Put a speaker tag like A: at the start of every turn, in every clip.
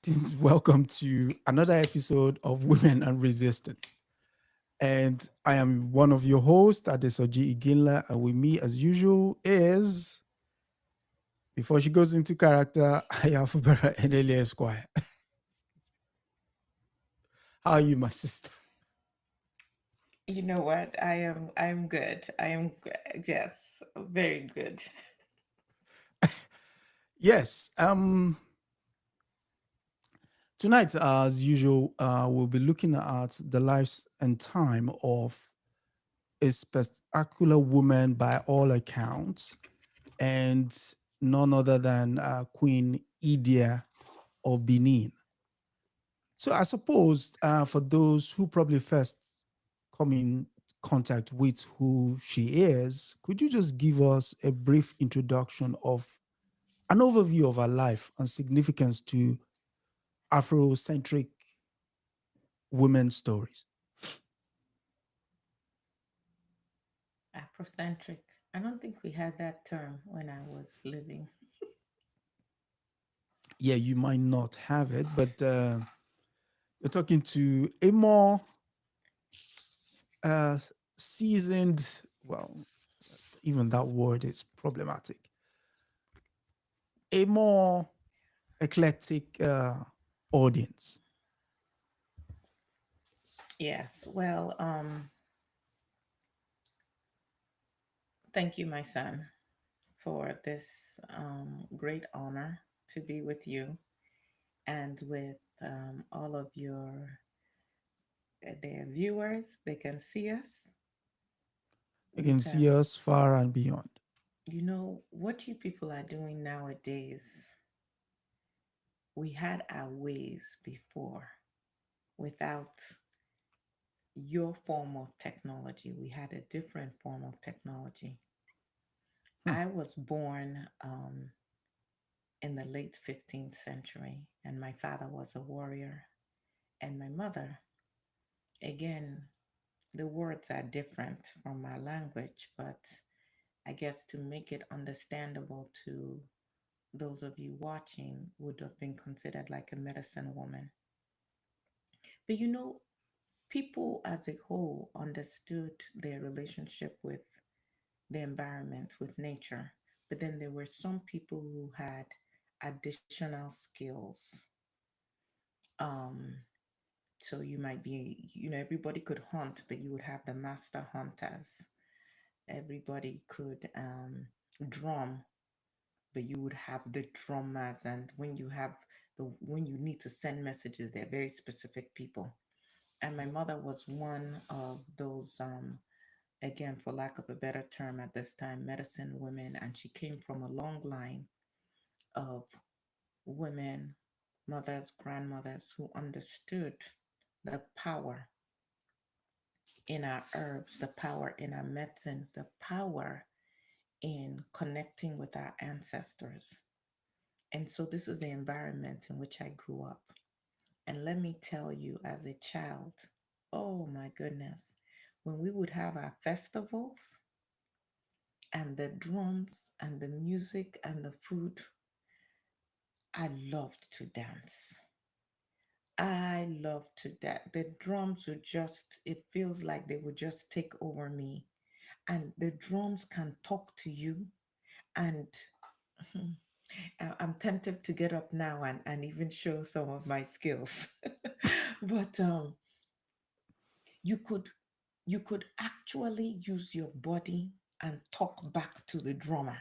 A: Greetings. Welcome to another episode of Women and Resistance. And I am one of your hosts, Adesoji Iginla. And with me, as usual, is before she goes into character, I have Fubara Eneli Esquire. How are you, my sister?
B: You know what? I'm good. Yes, very good.
A: Yes. Tonight, as usual, we'll be looking at the lives and time of a spectacular woman by all accounts, and none other than Queen Idia of Benin. So I suppose for those who probably first come in contact with who she is, could you just give us a brief introduction of an overview of her life and significance to Afrocentric women's stories?
B: Afrocentric. I don't think we had that term when I was living.
A: Yeah, you might not have it, but you're talking to a more uh, seasoned, well, even that word is problematic, a more eclectic audience.
B: Yes. Well, thank you, my son, for this great honor to be with you and with all of your their viewers. They can see us.
A: You
B: We
A: can see
B: can,
A: us far and beyond.
B: you know, what you people are doing nowadays. We had our ways before without your form of technology. We had a different form of technology.
A: Hmm.
B: I was born in the late 15th century, and my father was a warrior, and my mother, again, the words are different from my language, but I guess to make it understandable to those of you watching, would have been considered like a medicine woman. But you know, people as a whole understood their relationship with the environment, with nature. But then there were some people who had additional skills. Um, so you might be, you know, everybody could hunt, but you would have the master hunters. Everybody could drum, but you would have the drummers. And when you need to send messages, they're very specific people. And my mother was one of those again, for lack of a better term at this time, medicine women. And she came from a long line of women, mothers, grandmothers who understood the power in our herbs, the power in our medicine, the power in connecting with our ancestors. And so, this is the environment in which I grew up. And let me tell you, as a child, oh my goodness, when we would have our festivals, and the drums and the music and the food, I loved to dance. I loved to dance. The drums would just, it feels like they would just take over me. And the drums can talk to you. And I'm tempted to get up now and even show some of my skills. But you could you could actually use your body and talk back to the drummer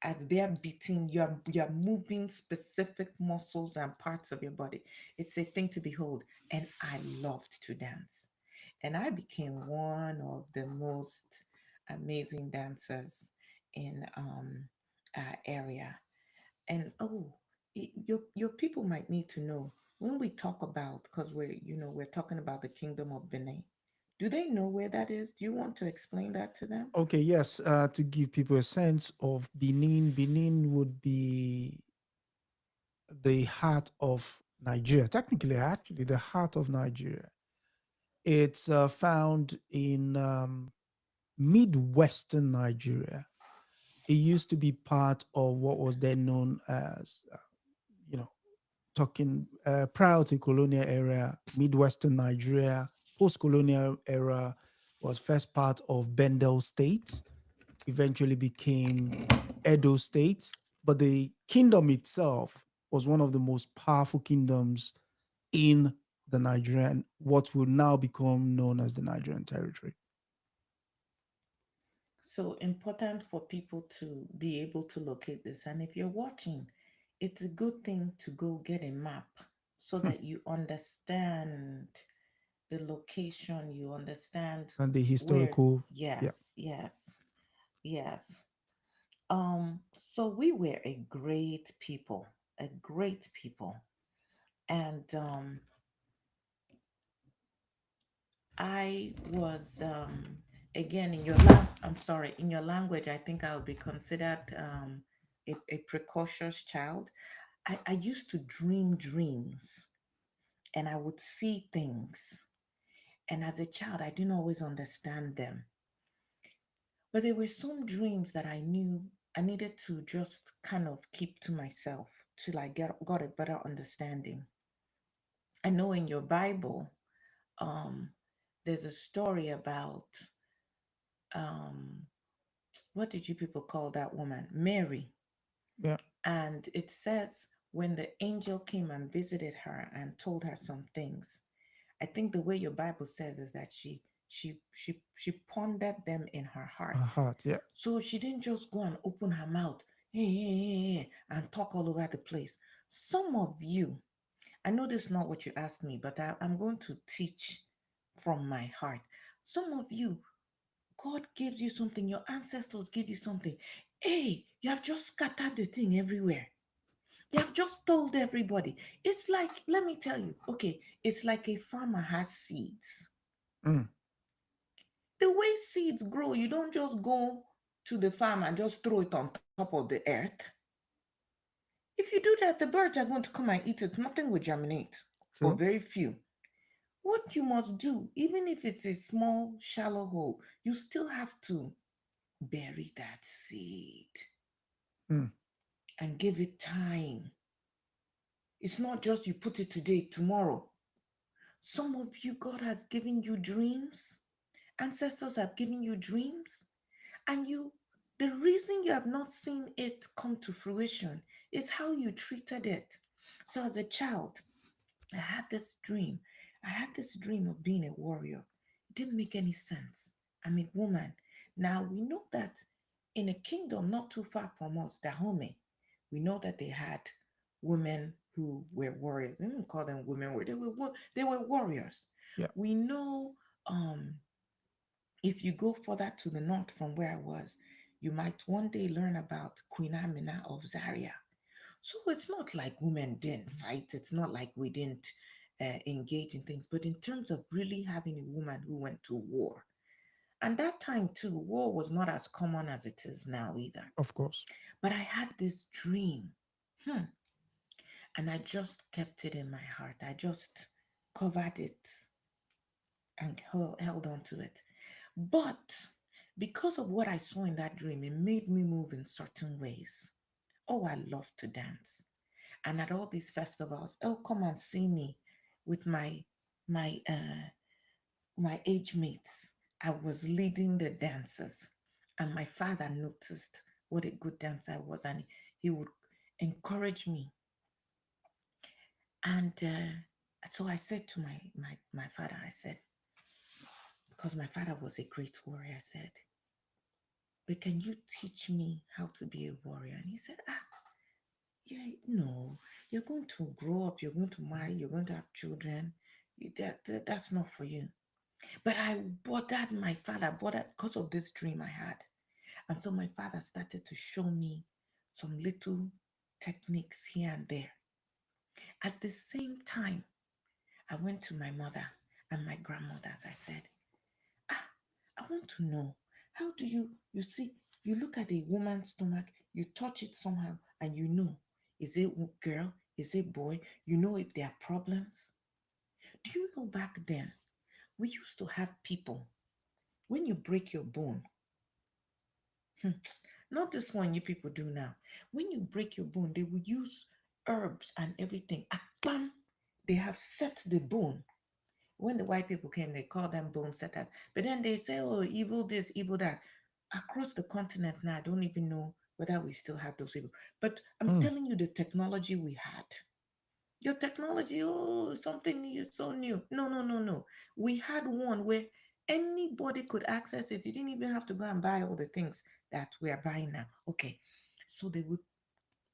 B: as they're beating, you're moving specific muscles and parts of your body. It's a thing to behold. And I loved to dance. And I became one of the most amazing dancers in our area. And oh, your people might need to know when we talk about, because we're talking about the Kingdom of Benin. Do they know where that is? Do you want to explain that to them?
A: Okay, yes, to give people a sense of Benin, Benin would be the heart of Nigeria. Technically, actually, the heart of Nigeria. It's found in Midwestern Nigeria. It used to be part of what was then known as, you know, talking prior to colonial era, Midwestern Nigeria, post-colonial era was first part of Bendel State, eventually became Edo State, but the kingdom itself was one of the most powerful kingdoms in the Nigerian, what will now become known as the Nigerian territory.
B: So important for people to be able to locate this. And if you're watching, it's a good thing to go get a map so that you understand the location, you understand
A: And the
B: where.
A: historical, yeah,
B: Yes, yes, yes. So we were a great people, a great people. And I was again in your I'm sorry, in your language, I think I would be considered a precocious child. I used to dream dreams and I would see things. And as a child, I didn't always understand them. But there were some dreams that I knew I needed to just kind of keep to myself till I got a better understanding. I know in your Bible, um, there's a story about um, what did you people call that woman? Mary.
A: yeah,
B: And it says when the angel came and visited her and told her some things, I think the way your Bible says is that she pondered them in her
A: a
B: heart.
A: heart, yeah,
B: So she didn't just go and open her mouth, hey, hey, hey, hey, and talk all over the place. Some of you, I know this is not what you asked me, but I'm going to teach from my heart. Some of you, God gives you something, your ancestors give you something. Hey, you have just scattered the thing everywhere. You have just told everybody. It's like, let me tell you, okay, it's like a farmer has seeds.
A: mm,
B: The way seeds grow, you don't just go to the farm and just throw it on top of the earth. If you do that, the birds are going to come and eat it. Nothing will germinate, or
A: true,
B: very few. What you must do, even if it's a small, shallow hole, you still have to bury that seed
A: mm,
B: and give it time. It's not just you put it today, tomorrow. Some of you, God has given you dreams. Ancestors have given you dreams. And the reason you have not seen it come to fruition is how you treated it. So as a child, I had this dream. I had this dream of being a warrior. It didn't make any sense. I'm a woman. Now we know that in a kingdom not too far from us, Dahomey, we know that they had women who were warriors. I didn't call them women, they were warriors.
A: yeah,
B: We know if you go further to the north from where I was, you might one day learn about Queen Amina of Zaria. So it's not like women didn't fight. It's not like we didn't engage in things. But in terms of really having a woman who went to war, and that time too, war was not as common as it is now either.
A: of course,
B: But I had this dream, hmm, and I just kept it in my heart. I just covered it and held on to it. But because of what I saw in that dream, it made me move in certain ways. Oh, I love to dance. And at all these festivals, oh, come and see me with my my age mates. I was leading the dances. And my father noticed what a good dancer I was, and he would encourage me. And so I said to my father, I said, because my father was a great warrior, I said, but can you teach me how to be a warrior? And he said, yeah, no, you're going to grow up, you're going to marry, you're going to have children. That's not for you. But I bothered my father, bothered because of this dream I had. And so my father started to show me some little techniques here and there. At the same time, I went to my mother and my grandmothers. I said, ah, I want to know, how do you see, you look at a woman's stomach, you touch it somehow, and you know, is it girl, is it boy, you know if there are problems. Do you know back then, we used to have people, when you break your bone, not this one you people do now, when you break your bone, they would use herbs and everything. Ah, bam! They have set the bone. When the white people came, they called them bone setters. But then they say, oh, evil this, evil that. Across the continent now, I don't even know whether we still have those people. But I'm
A: Mm.
B: telling you the technology we had. Your technology, oh, something new, so new. No, no, no, no. We had one where anybody could access it. You didn't even have to go and buy all the things that we are buying now. Okay. So they would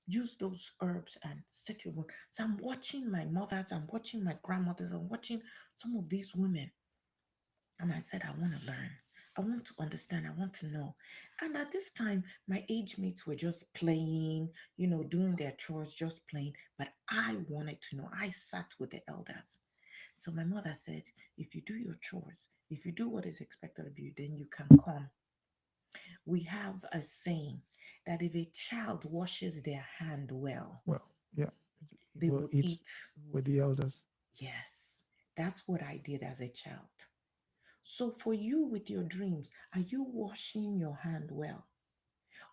B: use those herbs and set your wound. So I'm watching my mothers, I'm watching my grandmothers, I'm watching some of these women. And I said, I want to learn. I want to understand. I want to know. And at this time, my age mates were just playing, doing their chores, just playing. But I wanted to know. I sat with the elders. So my mother said, if you do your chores, if you do what is expected of you, then you can come. We have a saying that if a child washes their hand well,
A: Well, yeah,
B: they
A: we'll
B: will
A: eat
B: eat.
A: with the elders.
B: Yes, that's what I did as a child. So for you with your dreams, are you washing your hand well?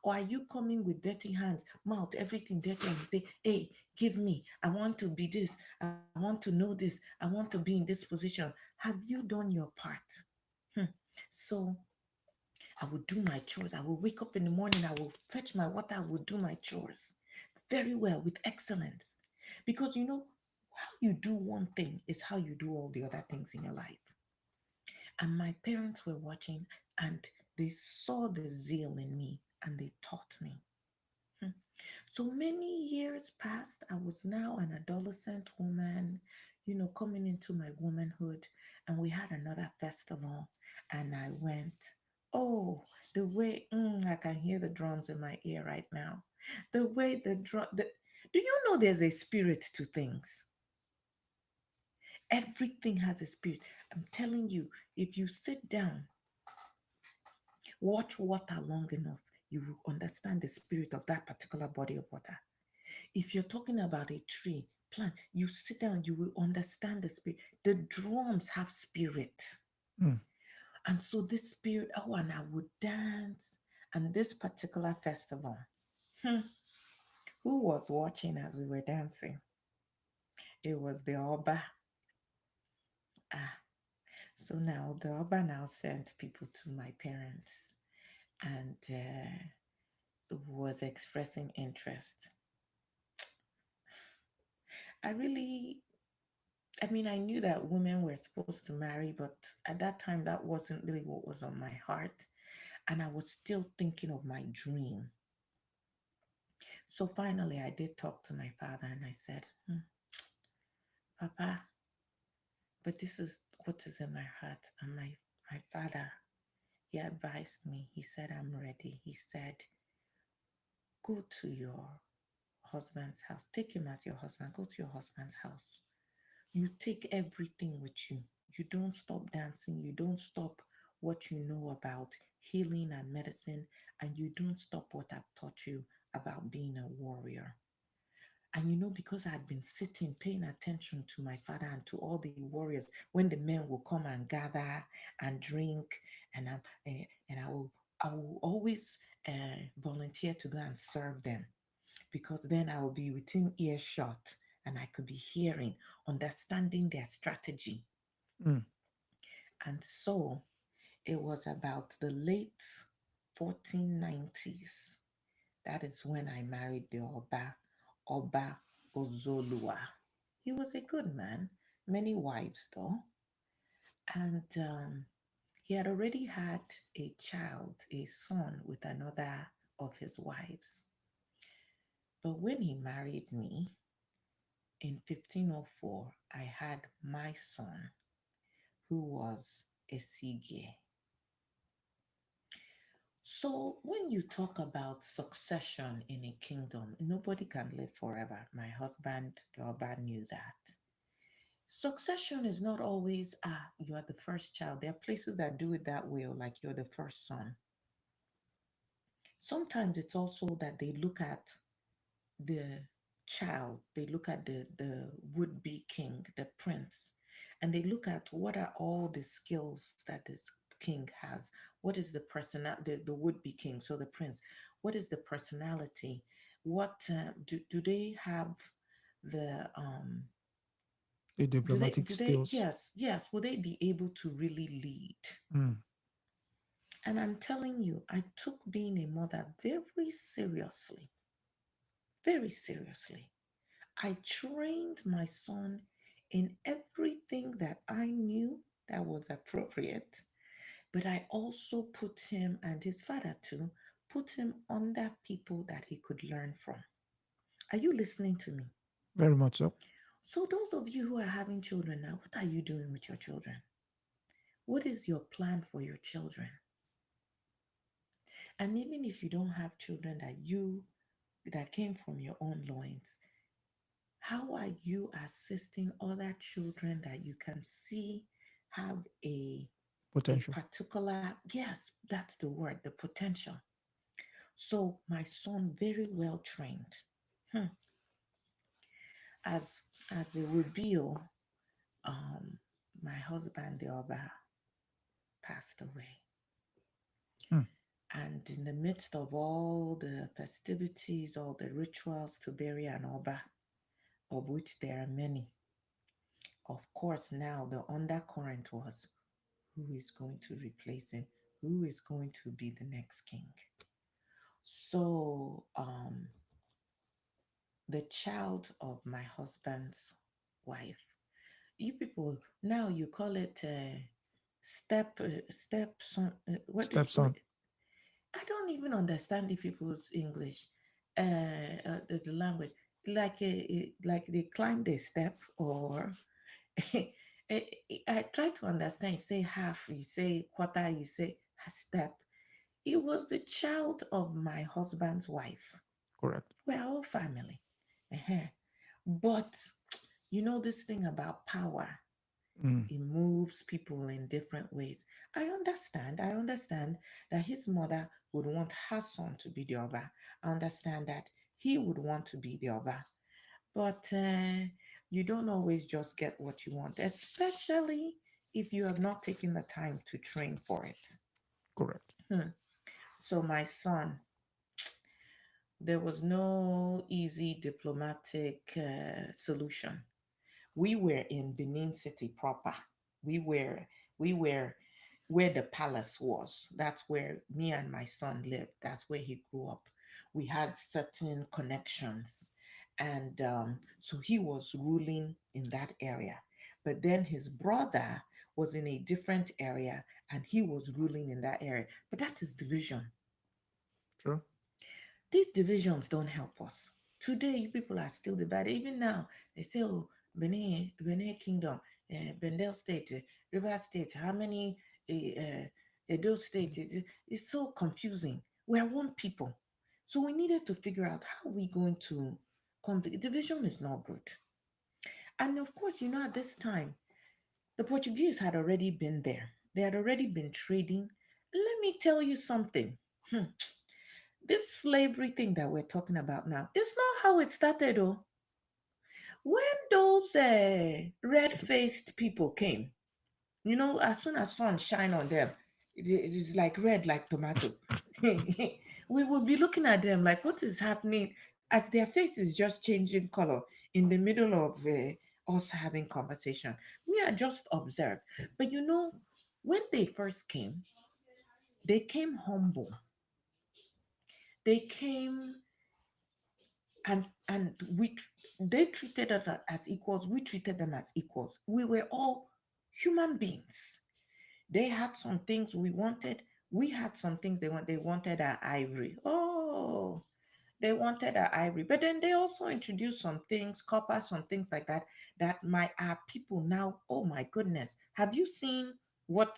B: Or are you coming with dirty hands, mouth, everything dirty, and you say, hey, give me. I want to be this. I want to know this. I want to be in this position. Have you done your part? Hmm. So I will do my chores. I will wake up in the morning. I will fetch my water. I will do my chores very well with excellence. Because how you do one thing is how you do all the other things in your life. And my parents were watching and they saw the zeal in me and they taught me. Hmm. So many years passed. I was now an adolescent woman, coming into my womanhood. And we had another festival. And I went, oh, the way I can hear the drums in my ear right now. The way do you know there's a spirit to things? Everything has a spirit. I'm telling you, if you sit down, watch water long enough, you will understand the spirit of that particular body of water. If you're talking about a tree, plant, you sit down, you will understand the spirit. The drums have spirit.
A: Mm.
B: And so this spirit, oh, and I would dance. And this particular festival, hmm, who was watching as we were dancing? It was the Oba. Ah, so now the Oba now sent people to my parents and was expressing interest. I really, I mean, I knew that women were supposed to marry, but at that time, that wasn't really what was on my heart. And I was still thinking of my dream. So finally, I did talk to my father and I said, Papa, but this is what is in my heart. And my father, he advised me. He said, I'm ready. He said, go to your husband's house. Take him as your husband. Go to your husband's house. You take everything with you. You don't stop dancing. You don't stop what you know about healing and medicine. And you don't stop what I've taught you about being a warrior. And because I had been sitting, paying attention to my father and to all the warriors, when the men will come and gather and drink, and I will always volunteer to go and serve them because then I will be within earshot and I could be hearing, understanding their strategy.
A: Mm.
B: And so it was about the late 1490s. That is when I married the Oba Ozolua. He was a good man, many wives though. And he had already had a child, a son, with another of his wives. But when he married me, in 1504, I had my son, who was Esq. So, when you talk about succession in a kingdom, nobody can live forever. My husband, the Oba, knew that. Succession is not always, you are the first child. There are places that do it that way, or like you're the first son. Sometimes it's also that they look at the child, they look at the would-be king, the prince, and they look at what are all the skills that this king has. What is the would-be king, so the prince, what is the personality? What do they have? the
A: The
B: do
A: diplomatic
B: they
A: skills.
B: yes, will they be able to really lead?
A: Mm.
B: And I'm telling you, I took being a mother very seriously, very seriously. I trained my son in everything that I knew that was appropriate, but I also put him and his father too, put him under people that he could learn from. Are you listening to me?
A: Very much so.
B: So, those of you who are having children now, what are you doing with your children? What is your plan for your children? And even if you don't have children that came from your own loins, how are you assisting other children that you can see have a
A: Potential.
B: particular, yes, that's the word, the potential. So my son very well trained. Hmm. As a reveal, um, my husband the Oba passed away.
A: Mm.
B: And in the midst of all the festivities, all the rituals to bury an Oba, of which there are many, of course, now the undercurrent was who is going to replace him, who is going to be the next king. So, the child of my husband's wife, you people now you call it step son. What
A: Stepson.
B: I don't even understand the people's English, the language. Like they climb the step, or I, I try to understand. You say half, you say quarter, you say a step. It was the child of my husband's wife.
A: Correct.
B: We're all family. Uh-huh. But you know this thing about power,
A: Mm.
B: it moves people in different ways. I understand that his mother would want her son to be the Oba. I understand that he would want to be the Oba. But you don't always just get what you want, especially if you have not taken the time to train for it.
A: Correct.
B: Hmm. So, my son, there was no easy diplomatic solution. We were in Benin City proper. We were we were where the palace was. That's where me and my son lived. That's where he grew up. We had certain connections, and so he was ruling in that area. But then his brother was in a different area, and he was ruling in that area. But that is division.
A: True.
B: These divisions don't help us. Today, you people are still divided. Even now, they say, oh, Benin Kingdom, Bendel State, River State, how many Edo State? It's so confusing. We are one people. So we needed to figure out how we going to come to division is not good. And of course, at this time, the Portuguese had already been there. They had already been trading. Let me tell you something. This slavery thing that we're talking about now, it's not how it started, oh. When those red-faced people came, as soon as sun shine on them, it is like red, like tomato. We would be looking at them like, what is happening? As their face is just changing color in the middle of us having conversation. Me, I just observed. But when they first came, they came humble. They came and they treated us as equals, we treated them as equals. We were all human beings. They had some things we wanted, we had some things they wanted our ivory. Oh, they wanted our ivory, but then they also introduced some things, copper, some things like that, that my our people now, oh my goodness, have you seen what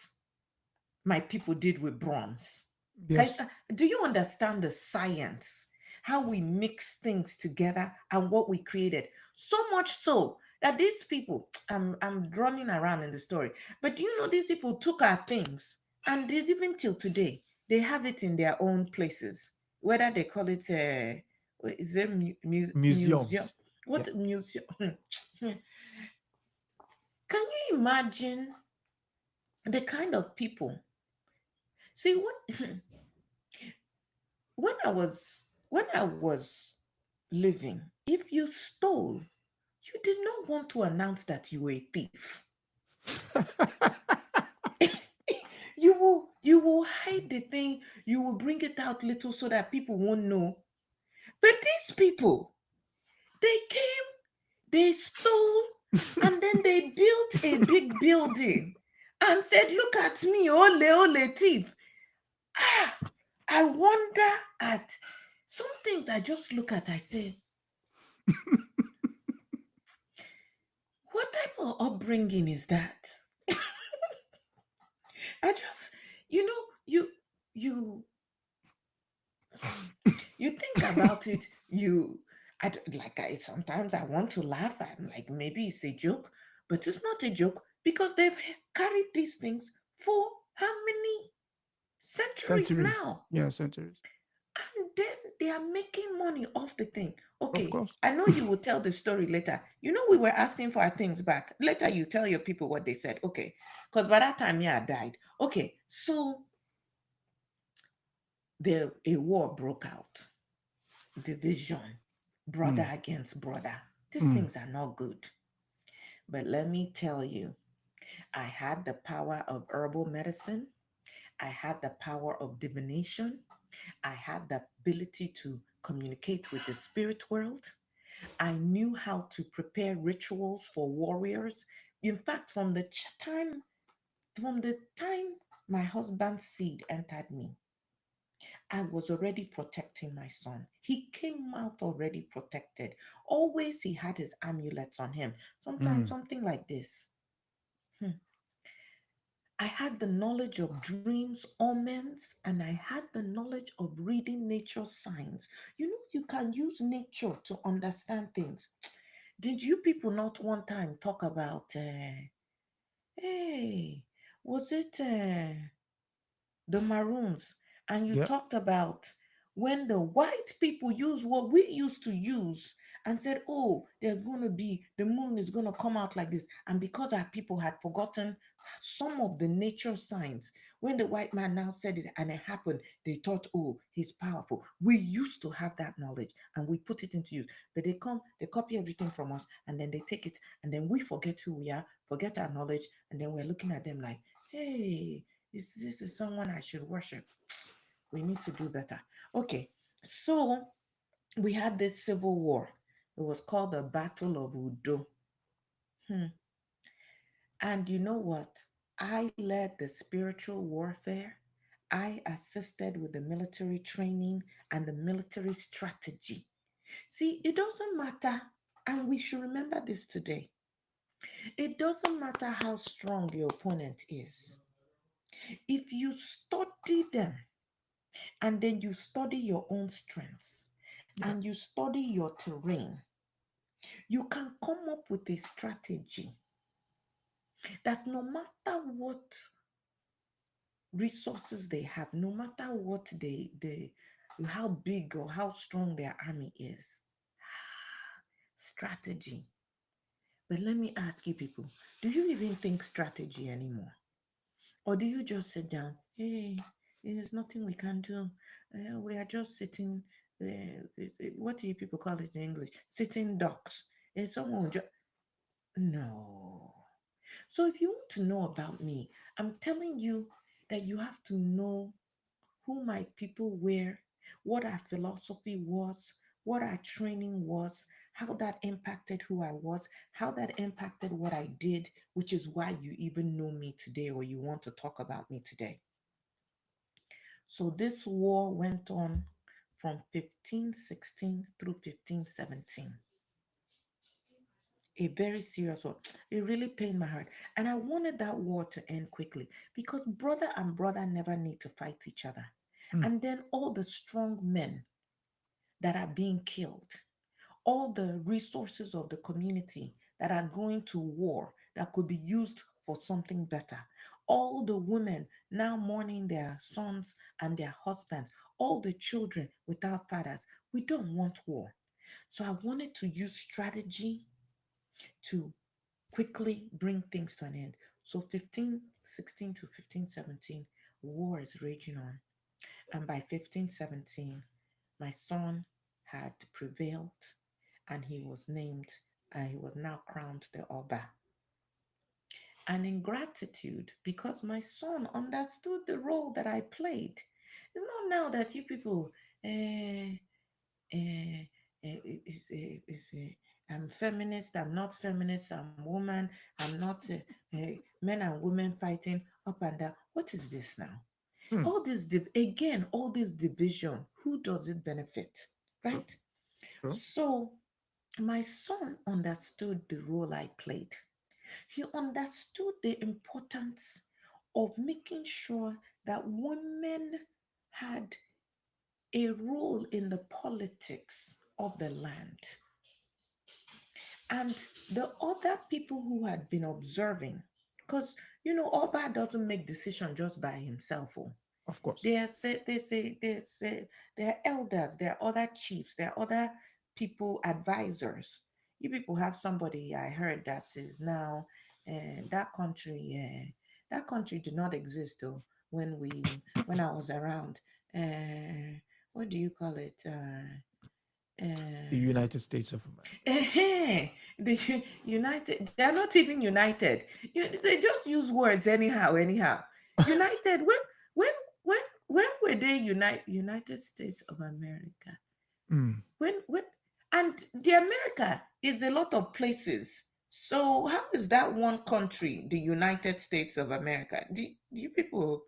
B: my people did with bronze?
A: Yes.
B: Do you understand the science? How we mix things together and what we created? So much so that these people, I'm running around in the story, but do you know these people took our things and even till today, they have it in their own places. Whether they call it, is it museum?
A: Museums. Yeah.
B: What museum? Can you imagine the kind of people? See, when I was living, if you stole, You did not want to announce that you were a thief. You will hide the thing, you will bring it out little so that people won't know. But these people, they came, they stole, and then they built a big building and said, "Look at me, ole, ole, thief." Ah, I wonder at some things I just look at, I say, what type of upbringing is that? I just, you know, you you think about it, like I sometimes I want to laugh. I'm like, maybe it's a joke, but it's not a joke because they've carried these things for how many centuries
A: Centuries.
B: now?
A: Yeah, centuries.
B: And then they are making money off the thing.
A: Of
B: Okay,
A: course.
B: I know you will tell the story later. We were asking for our things back. Later, you tell your people what they said. Okay, because by that time, yeah, I died. Okay, so a war broke out, division, brother
A: Mm,
B: against brother. These
A: mm,
B: things are not good. But let me tell you, I had the power of herbal medicine. I had the power of divination. I had the ability to communicate with the spirit world. I knew how to prepare rituals for warriors. In fact, from the time my husband's seed entered me, I was already protecting my son. He came out already protected. Always he had his amulets on him. Sometimes
A: mm.
B: something like this. Hmm. I had the knowledge of dreams, omens, and I had the knowledge of reading nature signs. You can use nature to understand things. Did you people not one time talk about, hey, was it the Maroons? And you
A: Yep.
B: talked about when the white people use what we used to use and said, oh, the moon is going to come out like this. And because our people had forgotten some of the nature signs, when the white man now said it and it happened, they thought, oh, he's powerful. We used to have that knowledge and we put it into use. But they copy everything from us and then they take it and then we forget who we are, forget our knowledge, and then we're looking at them like, hey, this is someone I should worship. We need to do better. Okay, so we had this civil war. It was called the Battle of Udo. Hmm. And you know what? I led the spiritual warfare. I assisted with the military training and the military strategy. See, it doesn't matter, and we should remember this today. It doesn't matter how strong the opponent is. If you study them, and then you study your own strengths
A: Yep.
B: and you study your terrain, you can come up with a strategy that no matter what resources they have, no matter what how big or how strong their army is, strategy. But let me ask you people, do you even think strategy anymore? Or do you just sit down, hey, there's nothing we can do. We are just sitting, what do you people call it in English? Sitting ducks. And someone will just, no. So if you want to know about me, I'm telling you that you have to know who my people were, what our philosophy was, what our training was, how that impacted who I was, how that impacted what I did, which is why you even know me today or you want to talk about me today. So this war went on from 1516 through 1517. A very serious war. It really pained my heart. And I wanted that war to end quickly because brother and brother never need to fight each other.
A: Mm,
B: And then all the strong men that are being killed, all the resources of the community that are going to war that could be used for something better, all the women now mourning their sons and their husbands, all the children without fathers. We don't want war. So I wanted to use strategy to quickly bring things to an end. So 1516 to 1517, war is raging on. And by 1517, my son had prevailed and he was named and he was now crowned the Oba. And in gratitude, because my son understood the role that I played. It's not now that you people, uh, uh, I'm feminist, I'm not feminist, I'm woman, I'm not men and women fighting up and down. What is this now?
A: Hmm.
B: All this, again, all this division, who does it benefit?
A: True.
B: Right?
A: True.
B: So my son understood the role I played. He understood the importance of making sure that women had a role in the politics of the land. And the other people who had been observing, because Oba doesn't make decision just by himself. Oh.
A: Of course.
B: There are elders, there are other chiefs, there are other people, advisors. You people have somebody I heard that is now that country. That country did not exist though when I was around. What do you call it?
A: The
B: Uh,
A: United States of America.
B: the United, they are not even united. They just use words anyhow, anyhow. United, when, when, when were they United States of America?
A: Hmm.
B: When, and the America is a lot of places. So how is that one country, the United States of America? Do you people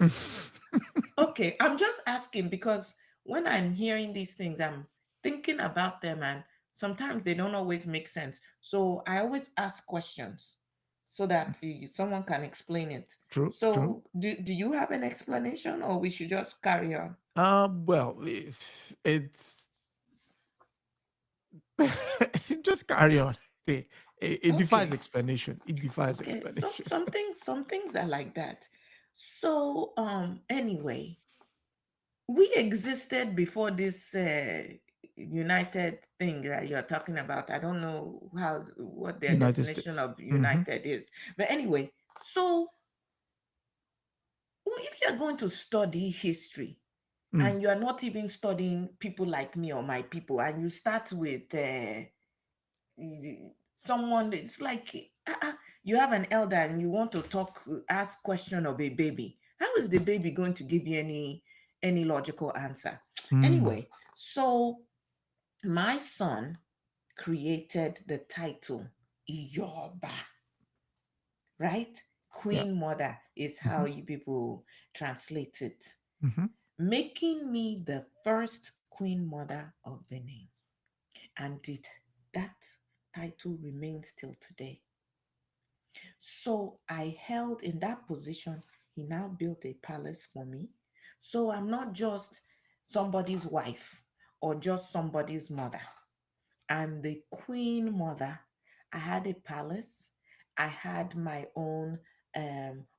B: Okay, I'm just asking because when I'm hearing these things, I'm thinking about them and sometimes they don't always make sense. So I always ask questions so that someone can explain it.
A: True. True.
B: So do you have an explanation or we should just carry on?
A: Well, it's just carry on. It defies
B: Okay.
A: explanation. It defies
B: Okay. So
A: explanation.
B: some things are like that. So anyway, we existed before this united thing that you're talking about. I don't know what their
A: United
B: definition
A: States.
B: of
A: Mm-hmm.
B: united is, but anyway, so if you're going to study history
A: Mm.
B: and you're not even studying people like me or my people, and you start with someone, it's like you have an elder and you want to ask question of a baby. How is the baby going to give you any logical answer?
A: Mm.
B: Anyway, so my son created the title Iyoba, right?
A: Yeah.
B: Queen Mother is how
A: Mm-hmm.
B: you people translate it,
A: Mm-hmm.
B: making me the first Queen Mother of Benin. And that title remains till today. So I held in that position. He now built a palace for me. So I'm not just somebody's wife or just somebody's mother. I'm the queen mother. I had a palace. I had my own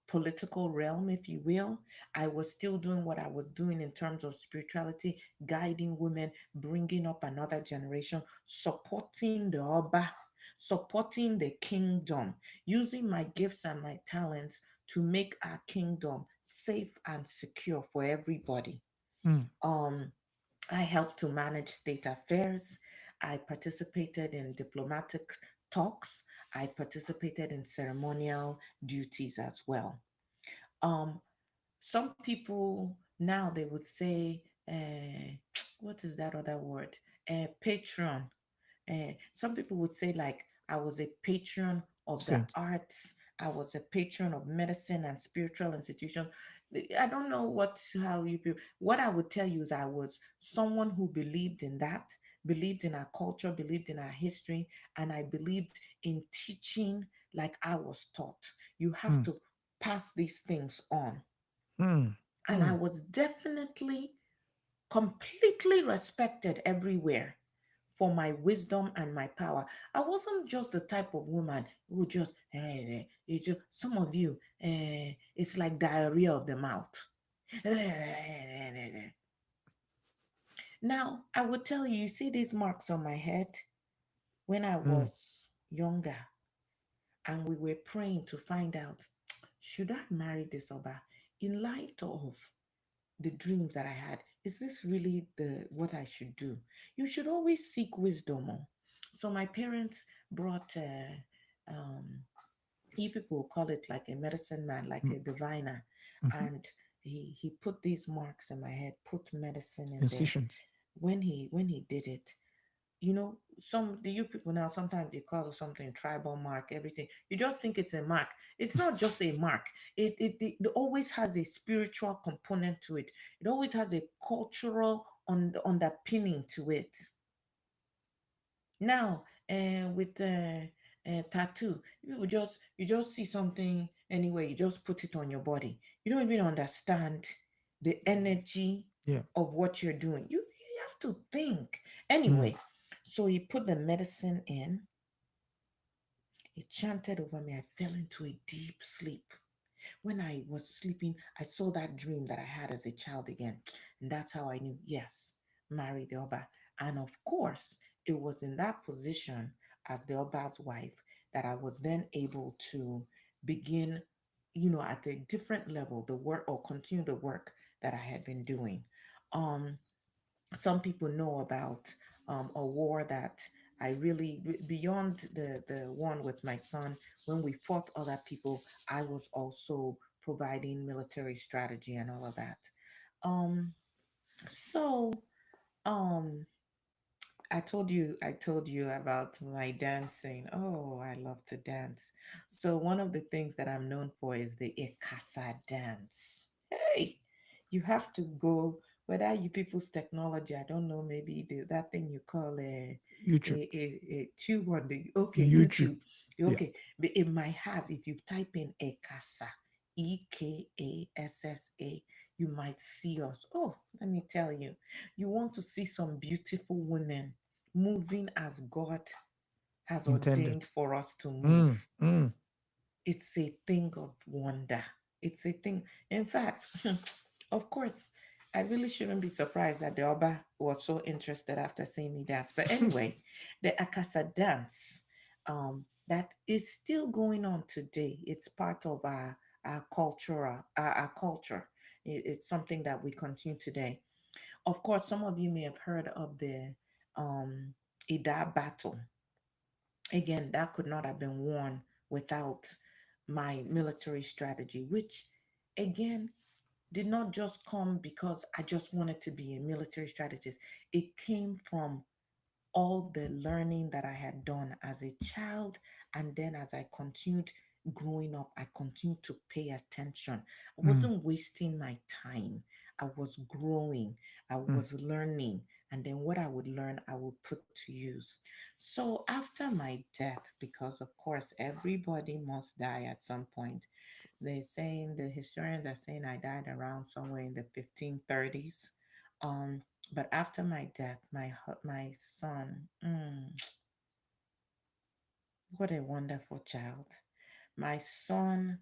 B: political realm, if you will. I was still doing what I was doing in terms of spirituality, guiding women, bringing up another generation, supporting the Oba, supporting the kingdom, using my gifts and my talents to make our kingdom safe and secure for everybody.
A: Mm.
B: Um, I helped to manage state affairs. I participated in diplomatic talks. I participated in ceremonial duties as well. Um, some people now they would say, what is that other word? Patron. Some people would say, like, I was a patron of the
A: Saint.
B: arts, I was a patron of medicine and spiritual institution. I don't know how you what I would tell you is I was someone who believed in that, believed in our culture, believed in our history, and I believed in teaching like I was taught. You have
A: Mm.
B: to pass these things on.
A: Mm.
B: And I
A: Mm.
B: was definitely completely respected everywhere for my wisdom and my power. I wasn't just the type of woman who just, you just some of you, it's like diarrhea of the mouth. Now, I would tell you, you see these marks on my head when I
A: Mm.
B: was younger, and we were praying to find out, should I marry this Oba in light of the dreams that I had? Is this really the what I should do? You should always seek wisdom. Oh. So my parents brought, you people call it like a medicine man, like
A: Mm,
B: a diviner,
A: mhm.
B: and he put these marks in my head, put medicine in there.
A: Incisions.
B: When he did it, some the you people now sometimes they call it something tribal mark, everything. You just think it's a mark. It's not just a mark. It always has a spiritual component to it. It always has a cultural underpinning to it. Now, with tattoo, you just see something anyway, you just put it on your body. You don't even understand the energy
A: Yeah.
B: of what you're doing. You have to think.
A: Mm.
B: Anyway, so he put the medicine in, he chanted over me. I fell into a deep sleep. When I was sleeping, I saw that dream that I had as a child again. And that's how I knew, yes, marry the Oba. And of course, it was in that position as the Oba's wife that I was then able to begin, at a different level, the work or continue the work that I had been doing. Um, some people know about a war that I really, beyond the one with my son, when we fought other people, I was also providing military strategy and all of that. Um, so um, I told you about my dancing. Oh, I love to dance. So one of the things that I'm known for is the Ikasa dance. Hey, you have to go, whether you people's technology, I don't know, maybe that thing you call
A: YouTube.
B: a tube on the, okay,
A: YouTube.
B: YouTube.
A: Yeah.
B: Okay, but it might have, if you type in Ekasa, Ekassa, you might see us. Oh, let me tell you, you want to see some beautiful women moving as God has ordained
A: Intended.
B: for us to
A: Mm.
B: move.
A: Mm.
B: It's a thing of wonder. It's a thing. In fact, of course, I really shouldn't be surprised that the Oba was so interested after seeing me dance. But anyway, the Akasa dance, that is still going on today. It's part of our culture. It's something that we continue today. Of course, some of you may have heard of the um, Ida battle. Again, that could not have been won without my military strategy, which again did not just come because I just wanted to be a military strategist. It came from all the learning that I had done as a child. And then as I continued growing up, I continued to pay attention. I
A: Mm.
B: wasn't wasting my time. I was growing, I
A: Mm.
B: was learning. And then what I would learn, I would put to use. So after my death, because of course everybody must die at some point, the historians are saying I died around somewhere in the 1530s. Um, but after my death, my son, what a wonderful child. My son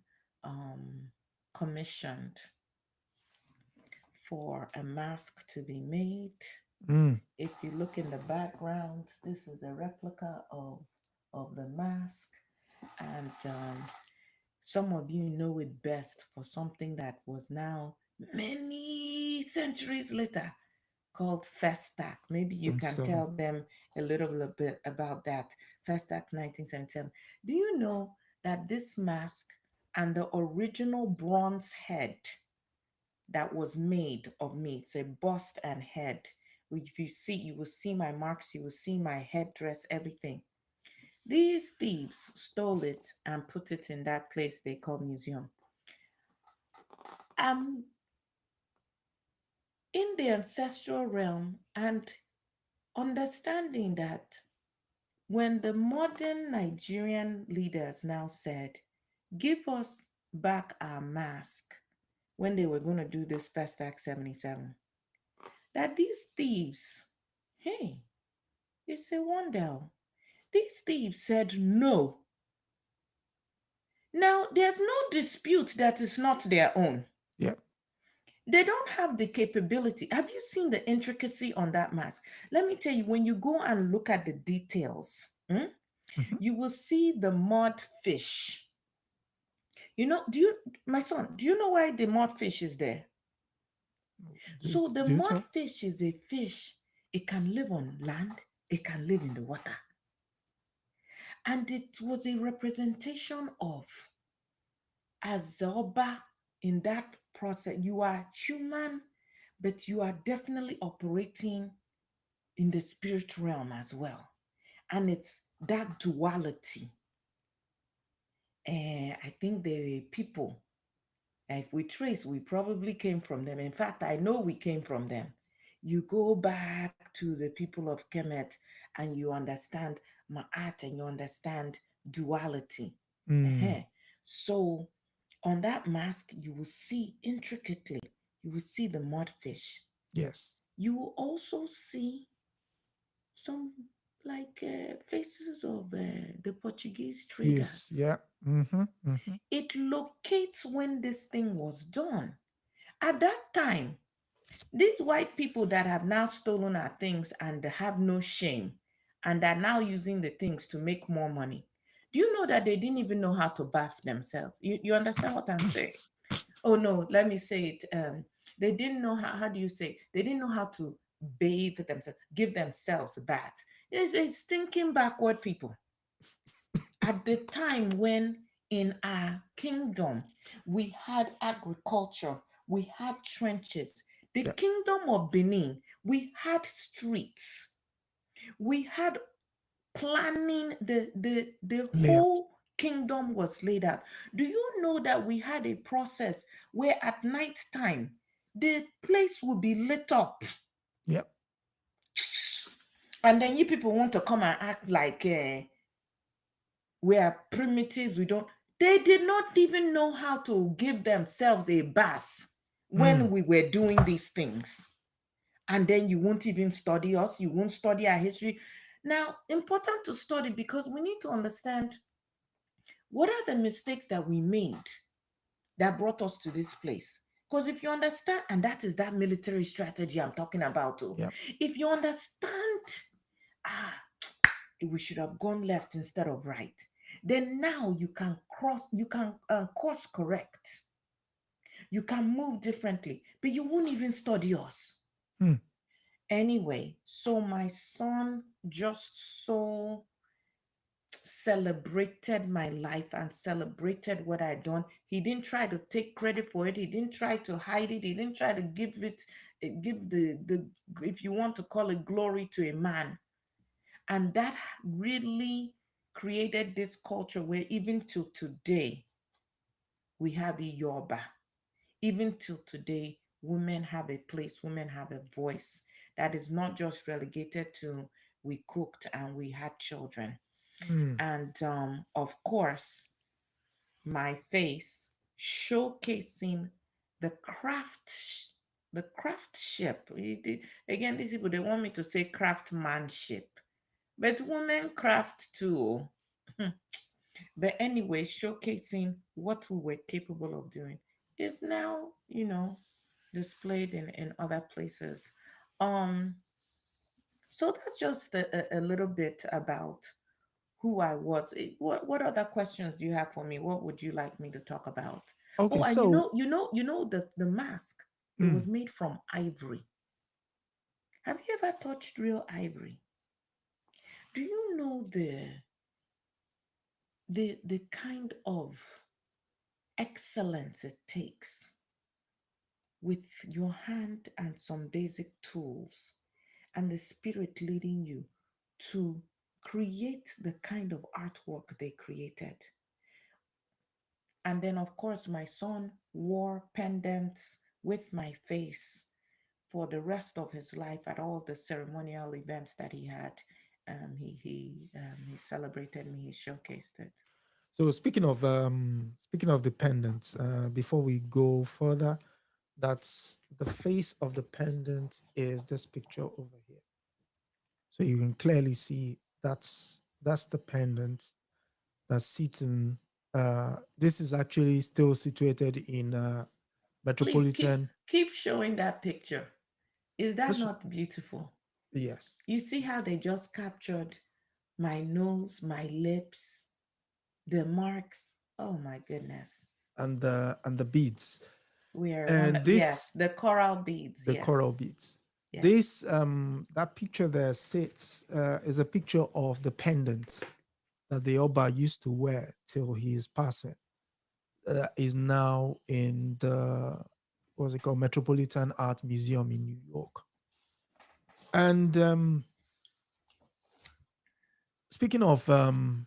B: commissioned for a mask to be made.
A: Mm.
B: If you look in the background, this is a replica of the mask, and some of you know it best for something that was now many centuries later called Festac. Maybe you can
A: 77.
B: tell them a little bit about that. Festac 1977. Do you know that this mask and the original bronze head that was made of me, it's a bust and head. If you see, you will see my marks, you will see my headdress, everything. These thieves stole it and put it in that place they call museum. I'm in the ancestral realm and understanding that when the modern Nigerian leaders now said, give us back our mask, when they were going to do this Fast Act 77, that these thieves, hey, it's a wonder. These thieves said no. Now, there's no dispute that it's not their own.
A: Yeah.
B: They don't have the capability. Have you seen the intricacy on that mask? Let me tell you, when you go and look at the details,
A: Mhm.
B: you will see the mud fish. My son, do you know why the mudfish is there?
A: Do,
B: So the
A: do you tell?
B: mudfish is a fish. It can live on land, it can live in the water. And it was a representation of, as Oba, in that process, you are human, but you are definitely operating in the spirit realm as well. And it's that duality. And I think the people, if we trace, we probably came from them. In fact, I know we came from them. You go back to the people of Kemet and you understand Ma'at and you understand duality.
A: Mm.
B: Uh-huh. So on that mask, you will see intricately, you will see the mudfish.
A: Yes.
B: You will also see some like faces of the Portuguese
A: Yes.
B: traders.
A: Yeah. Mm-hmm. Mm-hmm.
B: It locates when this thing was done. At that time, these white people that have now stolen our things and have no shame and are now using the things to make more money. Do you know that they didn't even know how to bath themselves? You understand what I'm saying? Oh no, let me say it. They didn't know how do you say? They didn't know how to bathe themselves, give themselves a bath. It's stinking backward people. At the time when in our kingdom we had agriculture, we had trenches. The
A: Yep.
B: kingdom of Benin, we had streets, we had planning, the
A: Layout.
B: whole kingdom was laid out. Do you know that we had a process where at night time the place would be lit up,
A: Yep.
B: and then you people want to come and act like we are primitives, we don't. They did not even know how to give themselves a bath when
A: Mm.
B: we were doing these things. And then you won't even study us, you won't study our history. Now, important to study because we need to understand what are the mistakes that we made that brought us to this place. Because if you understand, and that is that military strategy I'm talking about, too.
A: Yep.
B: If you understand, ah, we should have gone left instead of right, then now you can course correct, you can move differently, but you won't even study us
A: Mm.
B: anyway. So my son just so celebrated my life and celebrated what I done. He didn't try to take credit for it, he didn't try to hide it, he didn't try to give it, give the if you want to call it glory, to a man. And that really created this culture where even till today we have a Yoruba. Even till today, women have a place, women have a voice that is not just relegated to we cooked and we had children.
A: Mm.
B: And of course, my face showcasing the the craftship. Again, these people, they want me to say craftsmanship, but women craft too. But anyway, showcasing what we were capable of doing is now, displayed in other places. Um, so that's just a little bit about who I was. What other questions do you have for me? What would you like me to talk about?
A: Okay.
B: Oh, and
A: So.
B: the mask. It
A: Mm.
B: was made from ivory. Have you ever touched real ivory? Do you know the kind of excellence it takes with your hand and some basic tools and the spirit leading you to create the kind of artwork they created? And then, of course, my son wore pendants with my face for the rest of his life at all the ceremonial events that he had. He celebrated me. He showcased it.
A: So speaking of the pendants, before we go further, that's the face of the pendant is this picture over here. So you can clearly see that's the pendant that's sitting. This is actually still situated in
B: Please
A: metropolitan.
B: keep showing that picture. Is that
A: This,
B: not beautiful?
A: yes,
B: You see how they just captured my nose, my lips, the marks. Oh my goodness.
A: and the beads,
B: We're
A: and
B: yes,
A: this
B: the coral beads.
A: the coral
B: Yes.
A: beads.
B: Yes.
A: This that picture there sits is a picture of the pendant that the Oba used to wear till he is passing is now in the, what's it called, Metropolitan Art Museum in New York. And speaking of the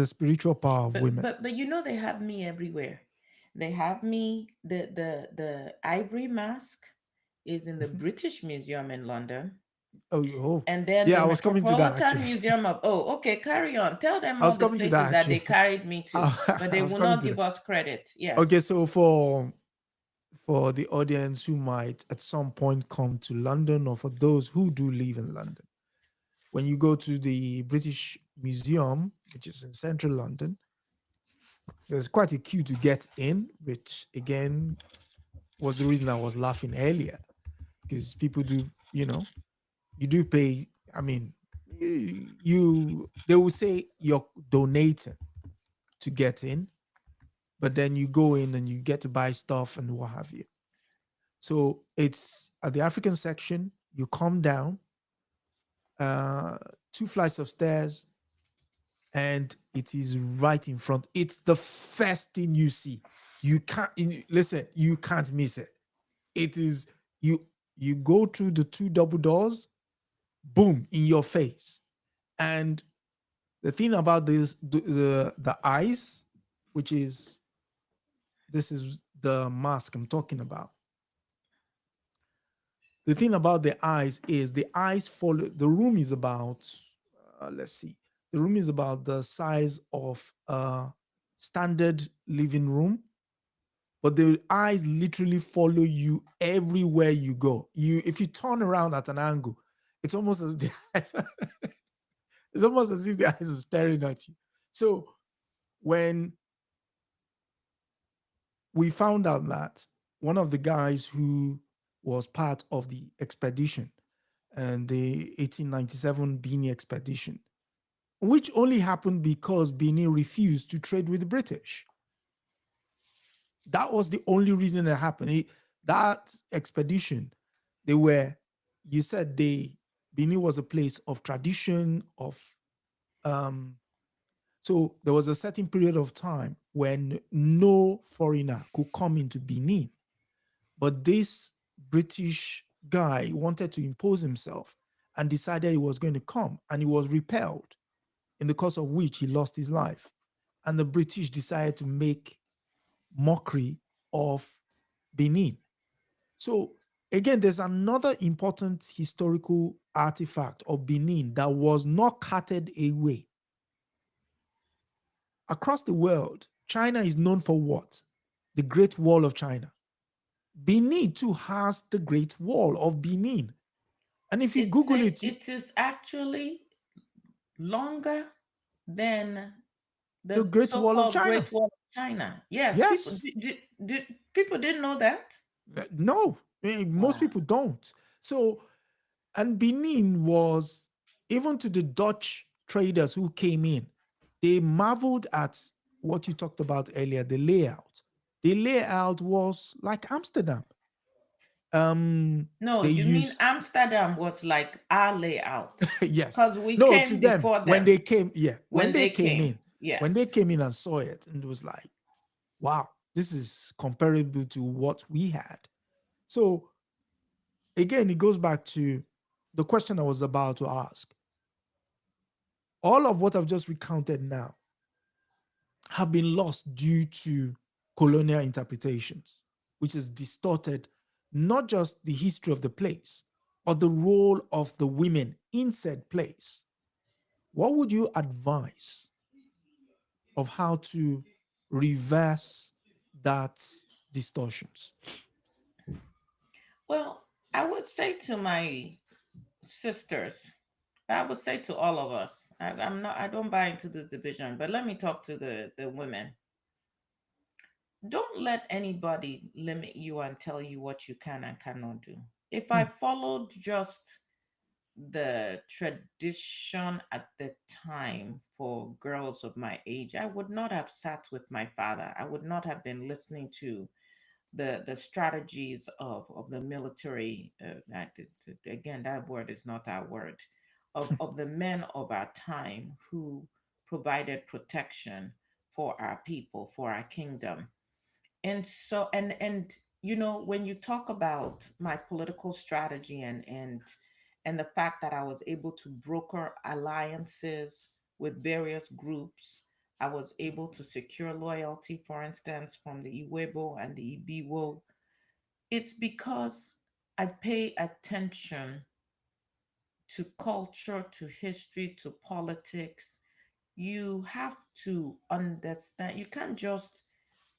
A: spiritual power of women,
B: But you know they have me everywhere. They have me, the ivory mask is in the
A: mhm.
B: British Museum in London.
A: Oh, oh,
B: And then
A: yeah,
B: the
A: I was coming to that
B: Metropolitan
A: actually.
B: Museum of, oh, okay, carry on. Tell them
A: I
B: all
A: was
B: the
A: coming to
B: places
A: that
B: that they
A: actually.
B: carried me to, but they
A: I was
B: will
A: coming
B: not
A: to
B: give
A: that.
B: us credit.
A: Okay,
B: Yes.
A: so for the audience who might at some point come to London, or for those who do live in London, when you go to the British Museum, which is in central London, there's quite a queue to get in, which again was the reason I was laughing earlier, because people do, you do pay. I mean, they will say you're donating to get in, but then you go in and you get to buy stuff and what have you. So it's at the African section. You come down uh, two flights of stairs, and it is right in front. It's the first thing you see. You can't listen. You can't miss it. It is you. You go through the two double doors, boom, in your face. And the thing about this, the eyes, which is this is the mask I'm talking about. The thing about the eyes is the eyes follow. The room is about, let's see, the room is about the size of a standard living room, but the eyes literally follow you everywhere you go. If you turn around at an angle, it's almost as if the eyes, it's almost as if the eyes are staring at you. So when we found out that one of the guys who was part of the expedition and the 1897 Benin expedition, which only happened because Benin refused to trade with the British. That was the only reason it happened. That expedition, they were, you said Benin was a place of tradition, um, so there was a certain period of time when no foreigner could come into Benin. But this British guy wanted to impose himself and decided he was going to come, and he was repelled, in the course of which he lost his life. And the British decided to make mockery of Benin. So, again, there's another important historical artifact of Benin that was not carted away. Across the world, China is known for what? The Great Wall of China. Benin too has the Great Wall of Benin. And if you Google it,
B: It is actually longer than
A: the
B: the
A: Great Wall of
B: so-called
A: China.
B: Great Wall of China. Yes,
A: Yes.
B: people didn't know that.
A: No, most
B: Wow.
A: people don't. So, and Benin was, even to the Dutch traders who came in, they marveled at what you talked about earlier, the layout. The layout was like Amsterdam.
B: No,
A: They
B: you mean
A: use
B: Amsterdam was like our layout
A: yes.
B: because we
A: No, to
B: came
A: them,
B: before
A: when
B: them
A: they came, yeah,
B: when they came.
A: when they
B: Yes.
A: came in and saw it, and it was like, wow, this is comparable to what we had. So again, it goes back to the question I was about to ask. All of what I've just recounted now have been lost due to colonial interpretations, which has distorted not just the history of the place, but the role of the women in said place. What would you advise of how to reverse that distortions?
B: Well, I would say to my sisters, I would say to all of us, I'm not, I don't buy into this division, but let me talk to the women. Don't let anybody limit you and tell you what you can and cannot do. If I
A: Hmm,
B: followed just the tradition at the time for girls of my age, I would not have sat with my father. I would not have been listening to the strategies of the military. Again, that word is not our word. of the men of our time who provided protection for our people, for our kingdom. And so when you talk about my political strategy and the fact that I was able to broker alliances with various groups, I was able to secure loyalty, for instance, from the Iwebo and the Ibiwo. It's because I pay attention to culture, to history, to politics. You have to understand. You can't just,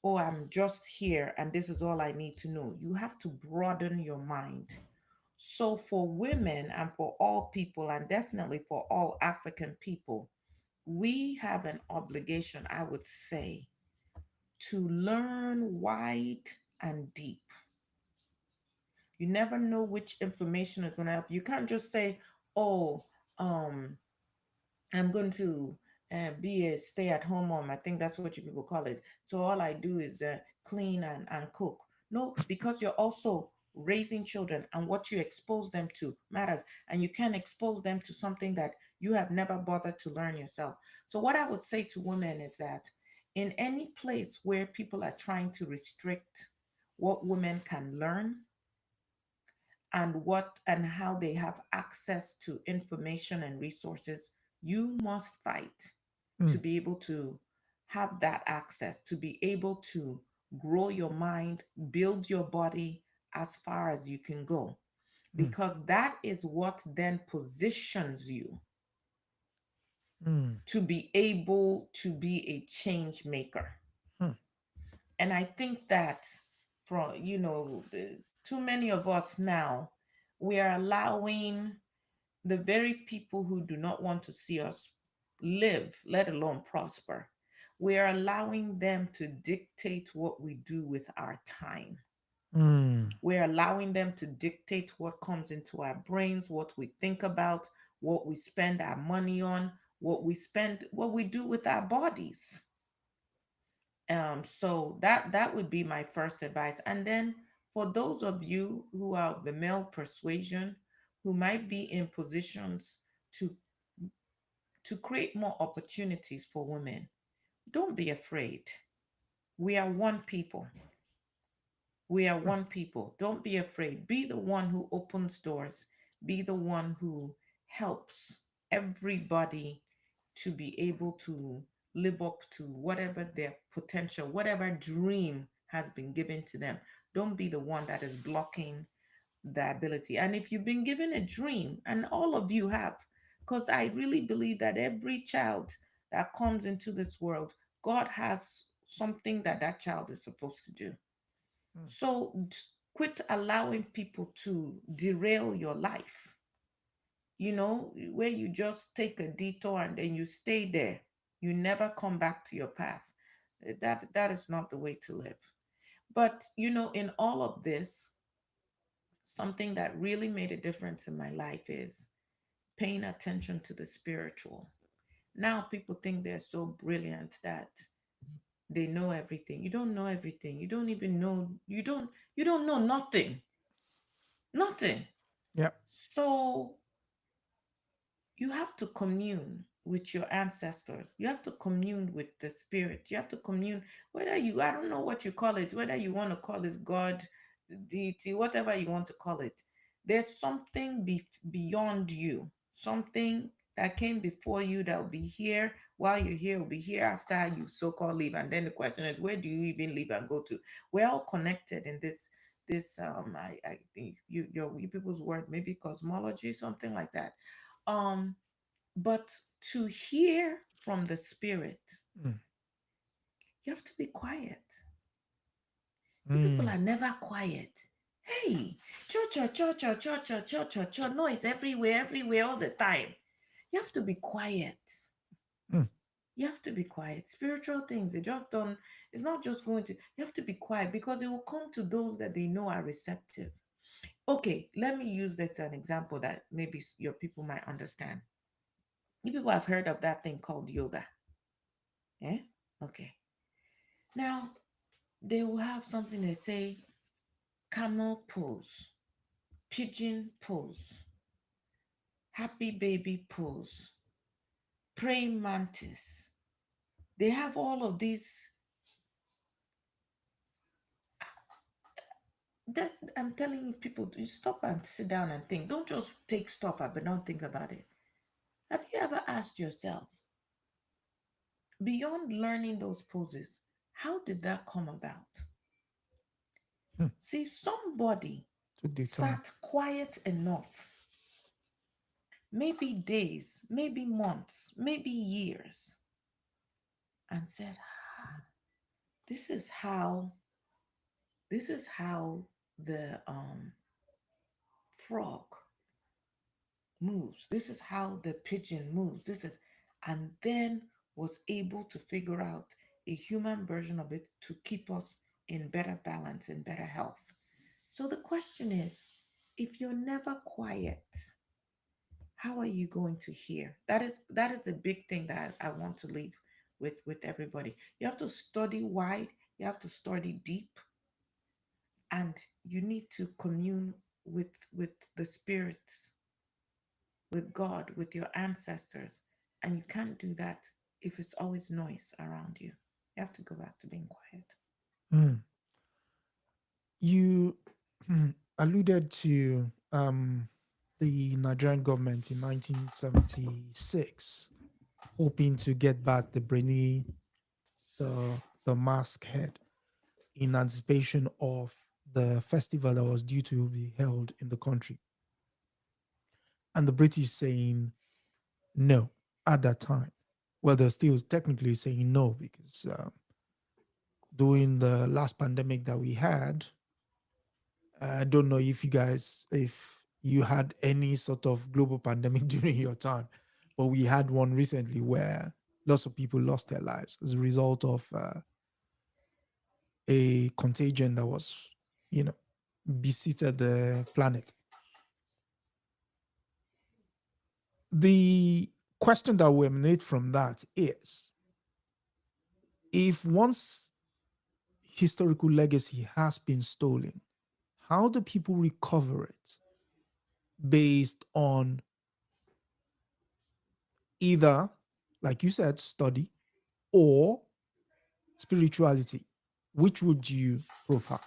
B: oh, I'm just here and this is all I need to know. You have to broaden your mind. So, for women and for all people, and definitely for all African people, we have an obligation, I would say, to learn wide and deep. You never know which information is going to help. You can't just say, oh, um, I'm going to be a stay at home mom. I think that's what you people call it. So all I do is clean and cook. No, because you're also raising children and what you expose them to matters. And you can't expose them to something that you have never bothered to learn yourself. So, what I would say to women is that in any place where people are trying to restrict what women can learn, and what and how they have access to information and resources, you must fight to
C: Mm,
B: be able to have that access, to be able to grow your mind, build your body as far as you can go,
C: mm,
B: because that is what then positions you
C: mm,
B: to be able to be a change maker.
C: mm,
B: And I think that from, too many of us now, we are allowing the very people who do not want to see us live, let alone prosper, we are allowing them to dictate what we do with our time.
C: mm,
B: We're allowing them to dictate what comes into our brains, what we think about, what we spend our money on, what we do with our bodies. So that would be my first advice. And then for those of you who are of the male persuasion, who might be in positions to create more opportunities for women, don't be afraid. We are one people. We are
C: mm,
B: one people. Don't be afraid. Be the one who opens doors. Be the one who helps everybody to be able to live up to whatever their potential, whatever dream has been given to them. Don't be the one that is blocking the ability. And if you've been given a dream, and all of you have, because I really believe that every child that comes into this world, God has something that that child is supposed to do.
C: mm,
B: So quit allowing people to derail your life, where you just take a detour and then you stay there. You never come back to your path. That is not the way to live. But in all of this, something that really made a difference in my life is paying attention to the spiritual. Now people think they're so brilliant that they know everything. You don't know everything. You don't even know you don't know nothing. Nothing.
C: yeah.
B: So you have to commune with your ancestors. You have to commune with the spirit. You have to commune, I don't know what you call it, whether you want to call it God, deity, whatever you want to call it. There's something beyond you, something that came before you that will be here while you're here, will be here after you so-called leave. And then the question is, where do you even leave and go to? We're all connected in this I think you people's word, maybe cosmology, something like that. um but to hear from the spirit,
C: Mm,
B: you have to be quiet. You people
C: mm,
B: are never quiet. Hey, cho cho cho cho cho cho cho cho cho, noise everywhere, everywhere, all the time. You have to be quiet.
C: mm,
B: You have to be quiet. Spiritual things, they just don't, it's not just going to, you have to be quiet because it will come to those that they know are receptive. Okay, let me use this as an example that maybe your people might understand. You people have heard of that thing called yoga. Eh? Okay. Now, they will have something they say camel pose, pigeon pose. happy baby pose, praying mantis. They have all of these. That I'm telling you, people, you stop and sit down and think. Don't just take stuff up but don't think about it. Have you ever asked yourself, beyond learning those poses, how did that come about?
C: Hmm.
B: See, somebody
A: Took the time.
B: sat quiet enough, maybe days, maybe months, maybe years, and said, this is how this is how the frog moves. This is how the pigeon moves. This is, and then was able to figure out a human version of it to keep us in better balance and better health. So the question is, if you're never quiet, how are you going to hear? That is a big thing that I want to leave with everybody. You have to study wide, you have to study deep, and you need to commune with the spirits, with God, with your ancestors. And you can't do that if it's always noise around you. You have to go back to being quiet.
C: Mm.
A: You alluded to the Nigerian government in 1976 hoping to get back the brainy, the mask head in anticipation of the festival that was due to be held in the country. And the British saying no at that time. Well, they're still technically saying no because during the last pandemic that we had, I don't know if you guys, if you had any sort of global pandemic during your time, but we had one recently where lots of people lost their lives as a result of a contagion that was, you know, beseated the planet. The question that we emanate from that is, if once historical legacy has been stolen, how do people recover it based on either, like you said, study or spirituality? Which would you prefer?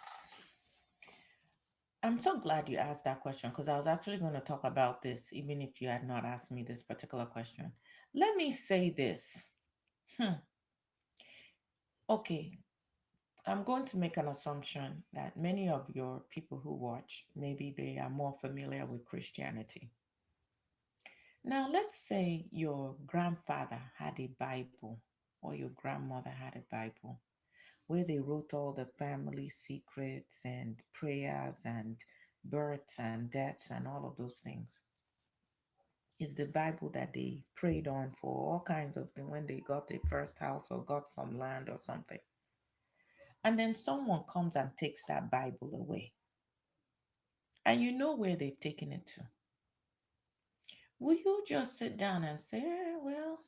B: I'm so glad you asked that question because I was actually going to talk about this even if you had not asked me this particular question. Let me say this. Hmm. Okay, I'm going to make an assumption that many of your people who watch, maybe they are more familiar with Christianity. Now, let's say your grandfather had a Bible or your grandmother had a Bible where they wrote all the family secrets and prayers and births and deaths and all of those things. Is the Bible that they prayed on for all kinds of things when they got their first house or got some land or something. And then someone comes and takes that Bible away. And you know where they've taken it to. Will you just sit down and say, well,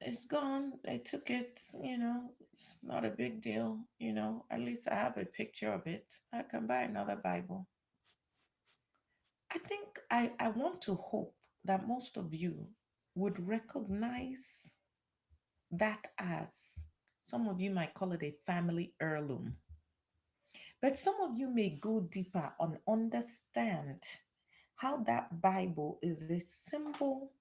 B: it's gone. They took it, it's not a big deal, at least I have a picture of it. I can buy another Bible. I think I want to hope that most of you would recognize that as, some of you might call it a family heirloom, but some of you may go deeper and understand how that Bible is a symbol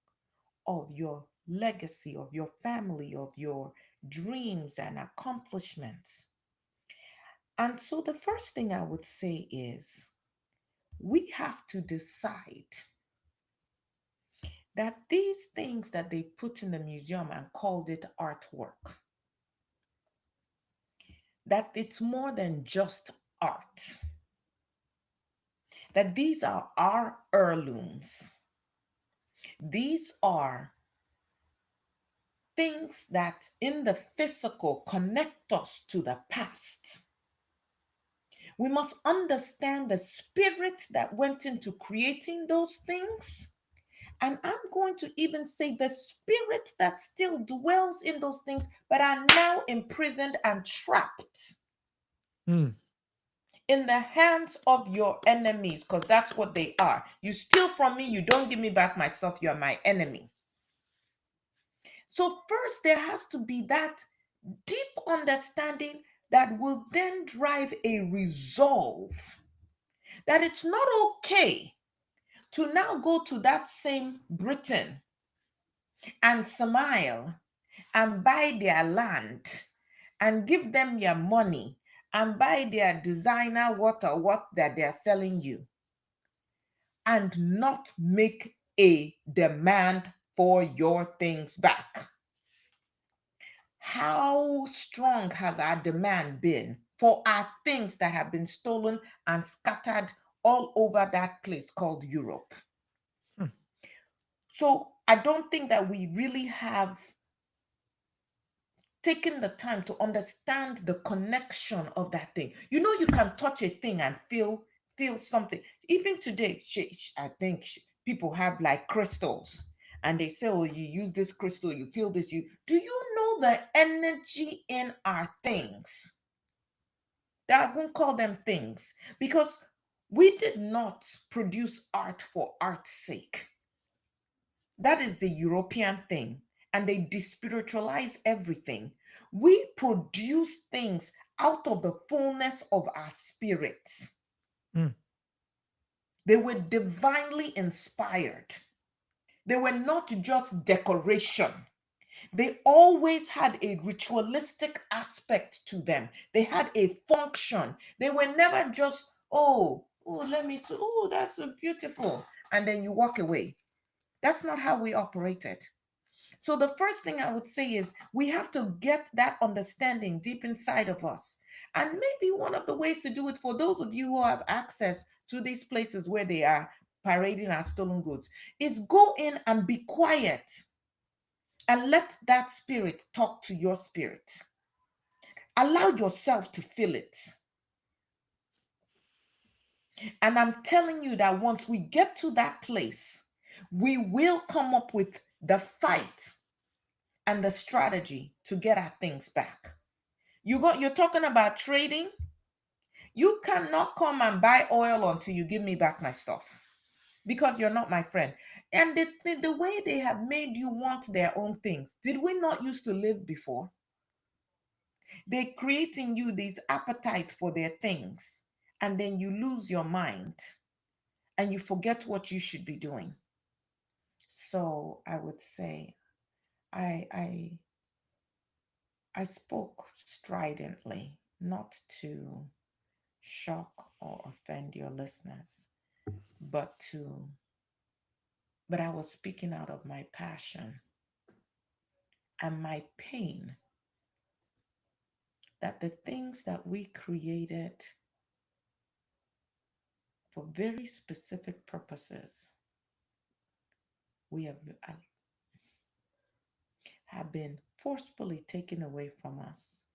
B: of your legacy, of your family, of your dreams and accomplishments. And so the first thing I would say is we have to decide that these things that they've put in the museum and called it artwork, that it's more than just art, that these are our heirlooms. These are things that in the physical connect us to the past. We must understand the spirit that went into creating those things. And I'm going to even say the spirit that still dwells in those things, but are now imprisoned and trapped
C: Mm.
B: in the hands of your enemies, because that's what they are. You steal from me, you don't give me back my stuff, you're my enemy. So, first, there has to be that deep understanding that will then drive a resolve that it's not okay to now go to that same Britain and smile and buy their land and give them your money and buy their designer what that they're selling you and not make a demand for your things back. How strong has our demand been for our things that have been stolen and scattered all over that place called Europe?
C: Hmm.
B: So I don't think that we really have taken the time to understand the connection of that thing. You know, you can touch a thing and feel something. Even today, I think people have like crystals, and they say, "Oh, you use this crystal, you feel this." You do you know the energy in our things? That I won't call them things because we did not produce art for art's sake. That is the European thing. And they despiritualize everything. We produce things out of the fullness of our spirits.
C: Hmm.
B: They were divinely inspired. They were not just decoration. They always had a ritualistic aspect to them. They had a function. They were never just, let me see, oh, that's so beautiful. And then you walk away. That's not how we operated. So the first thing I would say is we have to get that understanding deep inside of us. And maybe one of the ways to do it for those of you who have access to these places where they are parading our stolen goods is go in and be quiet and let that spirit talk to your spirit. Allow yourself to feel it. And I'm telling you that once we get to that place, we will come up with the fight and the strategy to get our things back. You're talking about trading. You cannot come and buy oil until you give me back my stuff because you're not my friend. And the way they have made you want their own things, did we not used to live before? They create in you this appetite for their things, and then you lose your mind and you forget what you should be doing. So I would say I I I spoke stridently, not to shock or offend your listeners, but to but I was speaking out of my passion and my pain that the things that we created for very specific purposes we have been forcefully taken away from us,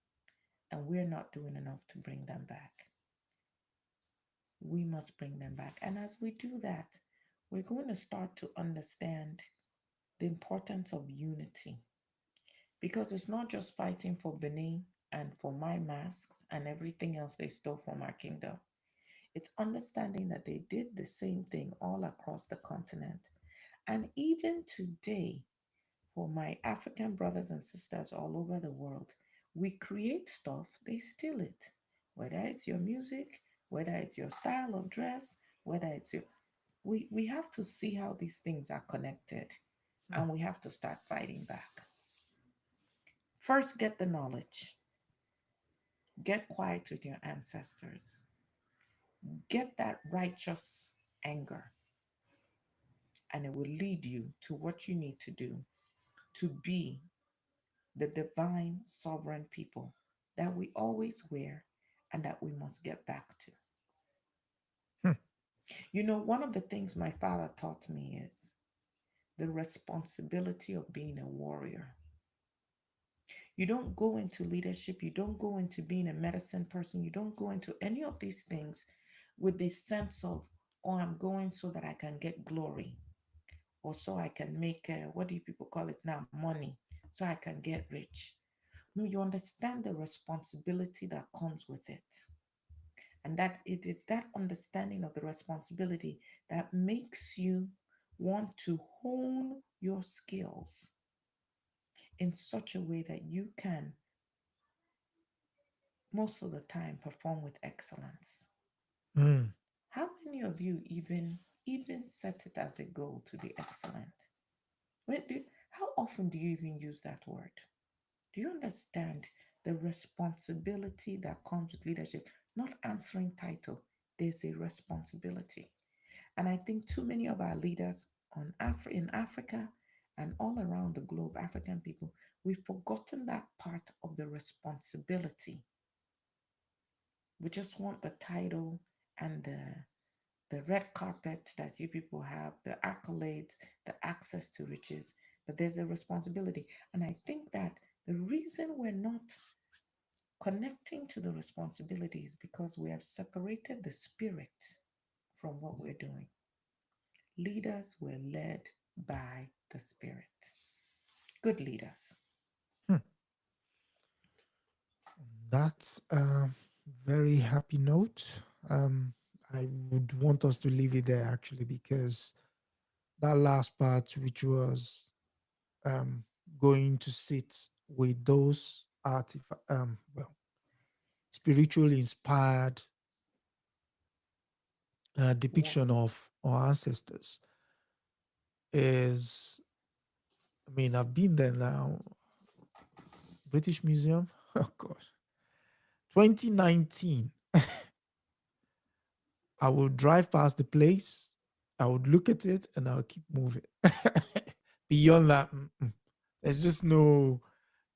B: and we're not doing enough to bring them back. We must bring them back. And as we do that, we're going to start to understand the importance of unity, because it's not just fighting for Benin and for my masks and everything else they stole from our kingdom. It's understanding that they did the same thing all across the continent. And even today, for my African brothers and sisters all over the world, we create stuff, they steal it. Whether it's your music, whether it's your style of dress, whether it's your we have to see how these things are connected,
C: Hmm.
B: and we have to start fighting back. First, get the knowledge. Get quiet with your ancestors. Get that righteous anger, and it will lead you to what you need to do to be the divine sovereign people that we always were and that we must get back to.
C: Hmm.
B: You know, one of the things my father taught me is the responsibility of being a warrior. You don't go into leadership, you don't go into being a medicine person, you don't go into any of these things with this sense of, oh, I'm going so that I can get glory, or so I can make, what do you people call it now, money, so I can get rich. No, you understand the responsibility that comes with it. And that it is that understanding of the responsibility that makes you want to hone your skills in such a way that you can, most of the time, perform with excellence.
C: mm.
B: How many of you even set it as a goal to be excellent? How often do you even use that word? Do you understand the responsibility that comes with leadership? Not answering title, there's a responsibility. And I think too many of our leaders in Africa and all around the globe, African people, we've forgotten that part of the responsibility. We just want the title and the red carpet that you people have, the accolades, the access to riches, but there's a responsibility. And I think that the reason we're not connecting to the responsibility is because we have separated the spirit from what we're doing. Leaders were led by the spirit. Good leaders.
C: Hmm. That's a very happy note. I would want us to leave it there actually, because that last part, which was um, going to sit with those well, spiritually inspired depiction
B: Woman.
C: of our ancestors is, I mean, I've been there now. British Museum, oh gosh, 2019. I would drive past the place, I would look at it, and I'll keep moving. Beyond that, there's just no.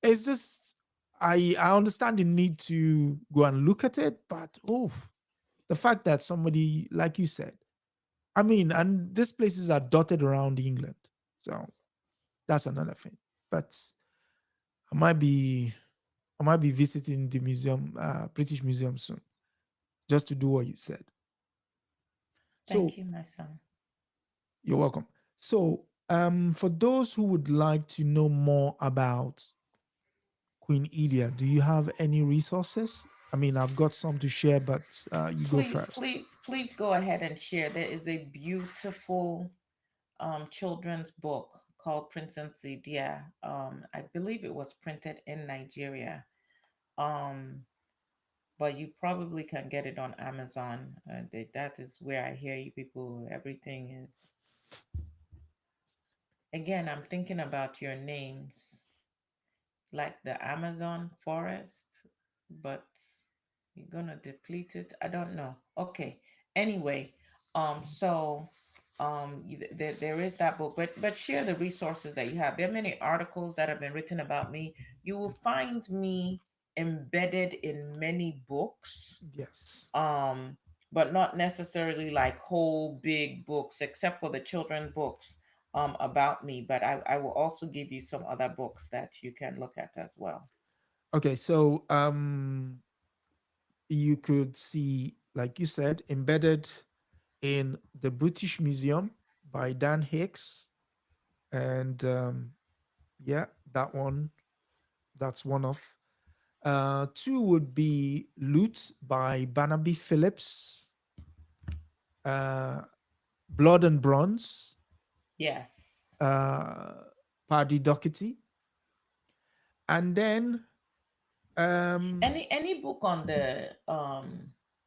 C: It's just I understand the need to go and look at it, but the fact that somebody, like you said, I mean, and these places are dotted around England, so that's another thing. But I might be I might be visiting the museum, British Museum soon, just to do what you said. So
B: Thank you, my son.
C: you're welcome. So, for those who would like to know more about Queen Idia, do you have any resources? I mean, I've got some to share, but you go
B: Please,
C: first.
B: please go ahead and share. There is a beautiful children's book called Princess Idia. I believe it was printed in Nigeria. Um, but you probably can get it on Amazon. That is where I hear you people. Everything is. Again, I'm thinking about your names, like the Amazon forest, but you're gonna deplete it. I don't know. Okay. Anyway, so there is that book, but share the resources that you have. There are many articles that have been written about me. You will find me embedded in many books,
C: Yes.
B: um, but not necessarily like whole big books, except for the children books about me. But I will also give you some other books that you can look at as well.
C: Okay, so you could see, like you said, embedded in the British Museum by Dan Hicks, and yeah, that one. That's one of. Two would be Loot by Barnaby Phillips, uh, Blood and Bronze,
B: Yes.
C: uh, Paddy Doherty, and then
B: Any book on the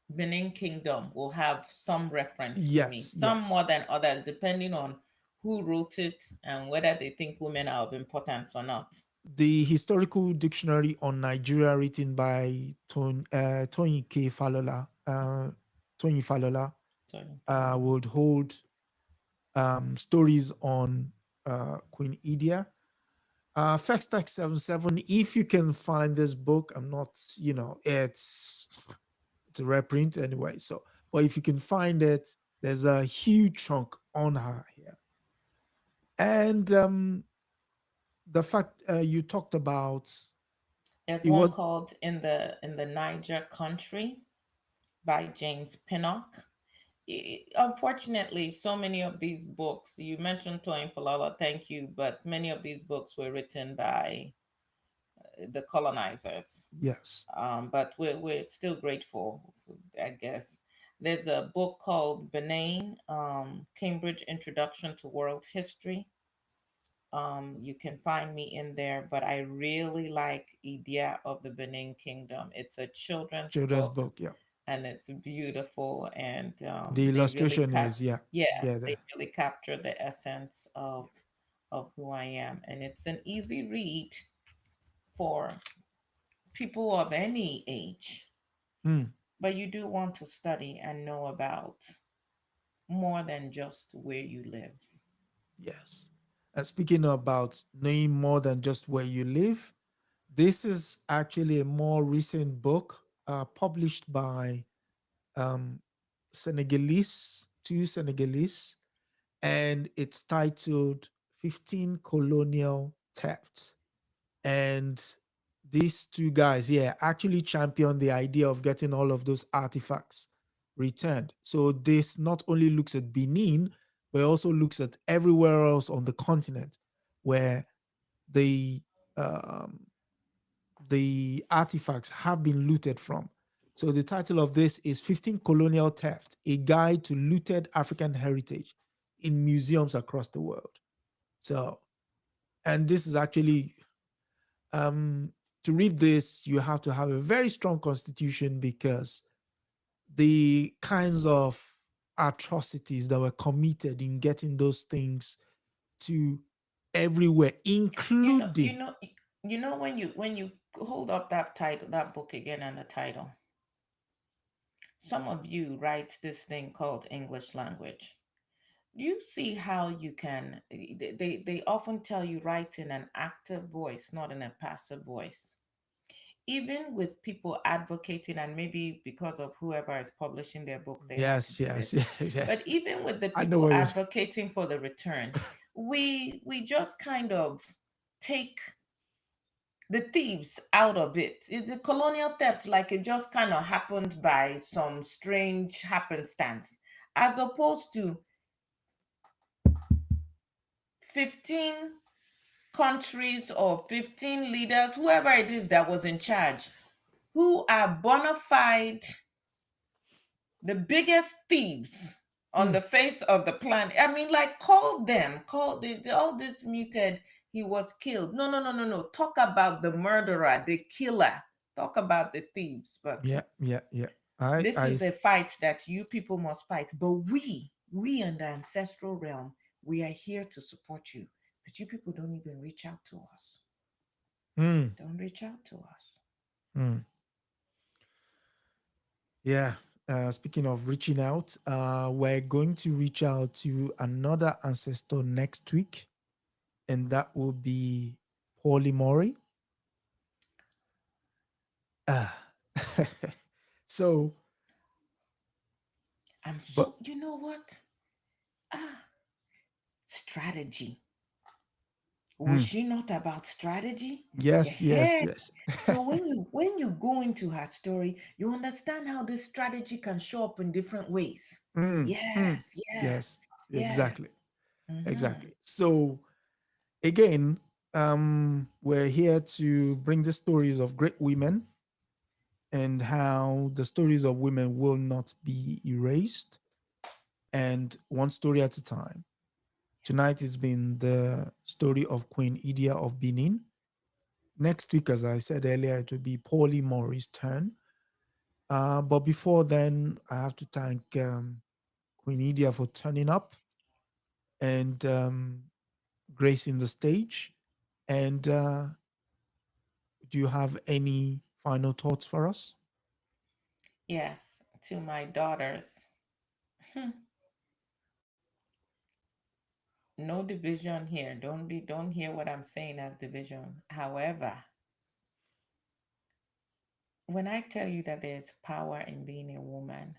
B: Benin Kingdom will have some reference to me,
C: yes,
B: some
C: yes,
B: more than others, depending on who wrote it and whether they think women are of importance or not.
C: the historical dictionary on Nigeria, written by Tony K. Falola, Tony Falola,
B: So okay.
C: would hold stories on Queen Idia. First Tech 77, if you can find this book, I'm not, it's a reprint anyway. So, but if you can find it, there's a huge chunk on her here. And the fact you talked about,
B: There's
C: it
B: one
C: was,
B: called in the Niger Country by James Pinnock. Unfortunately, so many of these books, you mentioned Toyin Falala, thank you, but many of these books were written by the colonizers.
C: Yes.
B: But we're still grateful, I guess. There's a book called Benin, Cambridge Introduction to World History. You can find me in there, but I really like Idia of the Benin Kingdom. It's a children's
C: Children's
B: book,
C: book. Yeah.
B: and it's beautiful, and
C: The
B: they really
C: illustration is, yeah. Yeah.
B: yes, they really capture the essence of who I am, and it's an easy read for people of any age.
C: Mm,
B: But you do want to study and know about more than just where you live.
C: yes. And speaking about knowing more than just where you live, this is actually a more recent book published by um, two Senegalese, and it's titled 15 Colonial Thefts. And these two guys here actually championed the idea of getting all of those artifacts returned. So this not only looks at Benin, but also looks at everywhere else on the continent where the um, the artifacts have been looted from. So the title of this is 15 Colonial Theft, a guide to looted African heritage in museums across the world. So, and this is actually um, to read this, you have to have a very strong constitution because the kinds of atrocities that were committed in getting those things to everywhere,
B: You know, you
C: including,
B: know, you know when you hold up that title, that book again, and the title. Some of you write this thing called English language. Do you see how you can? They often tell you write in an active voice, not in a passive voice. Even with people advocating, and maybe because of whoever is publishing their book, they had to
C: yes,
B: do
C: yes,
B: this.
C: yes,
B: But
C: yes.
B: even with the
C: I know
B: people
C: what you're saying.
B: advocating for the return, we just kind of take the thieves out of it. It's a colonial theft, like it just kind of happened by some strange happenstance, as opposed to 15 countries or 15 leaders, whoever it is that was in charge, who are bona fide, the biggest thieves on
C: Mm,
B: the face of the planet. I mean, like, call them, all this muted, he was killed. No, no, no, no, no. Talk about the murderer, the killer. Talk about the thieves. But
C: yeah, yeah, yeah.
B: this is a fight that you people must fight. But we in the ancestral realm, we are here to support you. But you people don't even reach out to us.
C: mm,
B: Don't reach out to us.
C: mm. Yeah. Speaking of reaching out, we're going to reach out to another ancestor next week, and that will be Paulie Mori. Ah. So,
B: I'm
C: but
B: so, you know what? Ah, strategy. Was
C: mm,
B: she not about strategy?
C: yes, yes,
B: Yeah.
C: yes.
B: So when you go into her story, you understand how this strategy can show up in different ways.
C: Mm, mm,
B: Yes,
C: yes,
B: yes,
C: exactly,
B: yes. Mm-hmm.
C: exactly. So again, we're here to bring the stories of great women and how the stories of women will not be erased, and one story at a time. Tonight
B: Yes.
C: has been the story of Queen Idia of Benin. Next week, as I said earlier, it will be Paulie Mori's turn. But before then, I have to thank Queen Idia for turning up and gracing the stage. And do you have any final thoughts for us?
B: Yes, to my daughters. No division here. Don't hear what I'm saying as division. However, when I tell you that there's power in being a woman,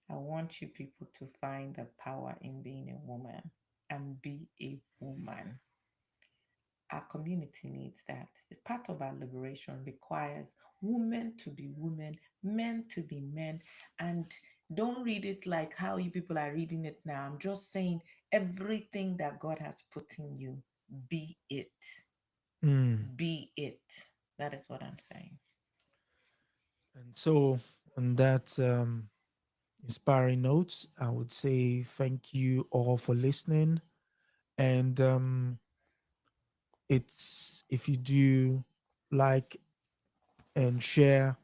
B: I want you people to find the power in being a woman and be a woman. Our community needs that. Part of our liberation requires women to be women, men to be men. And don't read it like how you people are reading it now. I'm just saying everything that God has put in you, be it.
C: Mm,
B: Be it. That is what I'm saying.
C: And so, on that inspiring note, I would say thank you all for listening. And it's if you do like and share,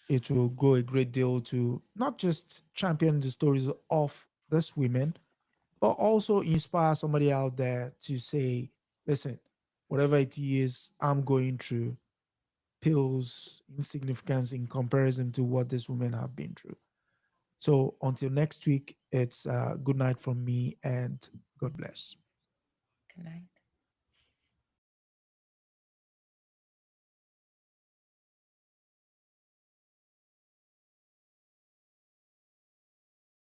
C: it will go a great deal to not just champion the stories of these women, but also inspire somebody out there to say, listen, whatever it is I'm going through pales insignificance in comparison to what these women have been through. So until next week, it's good night from me and God bless.
B: Good night.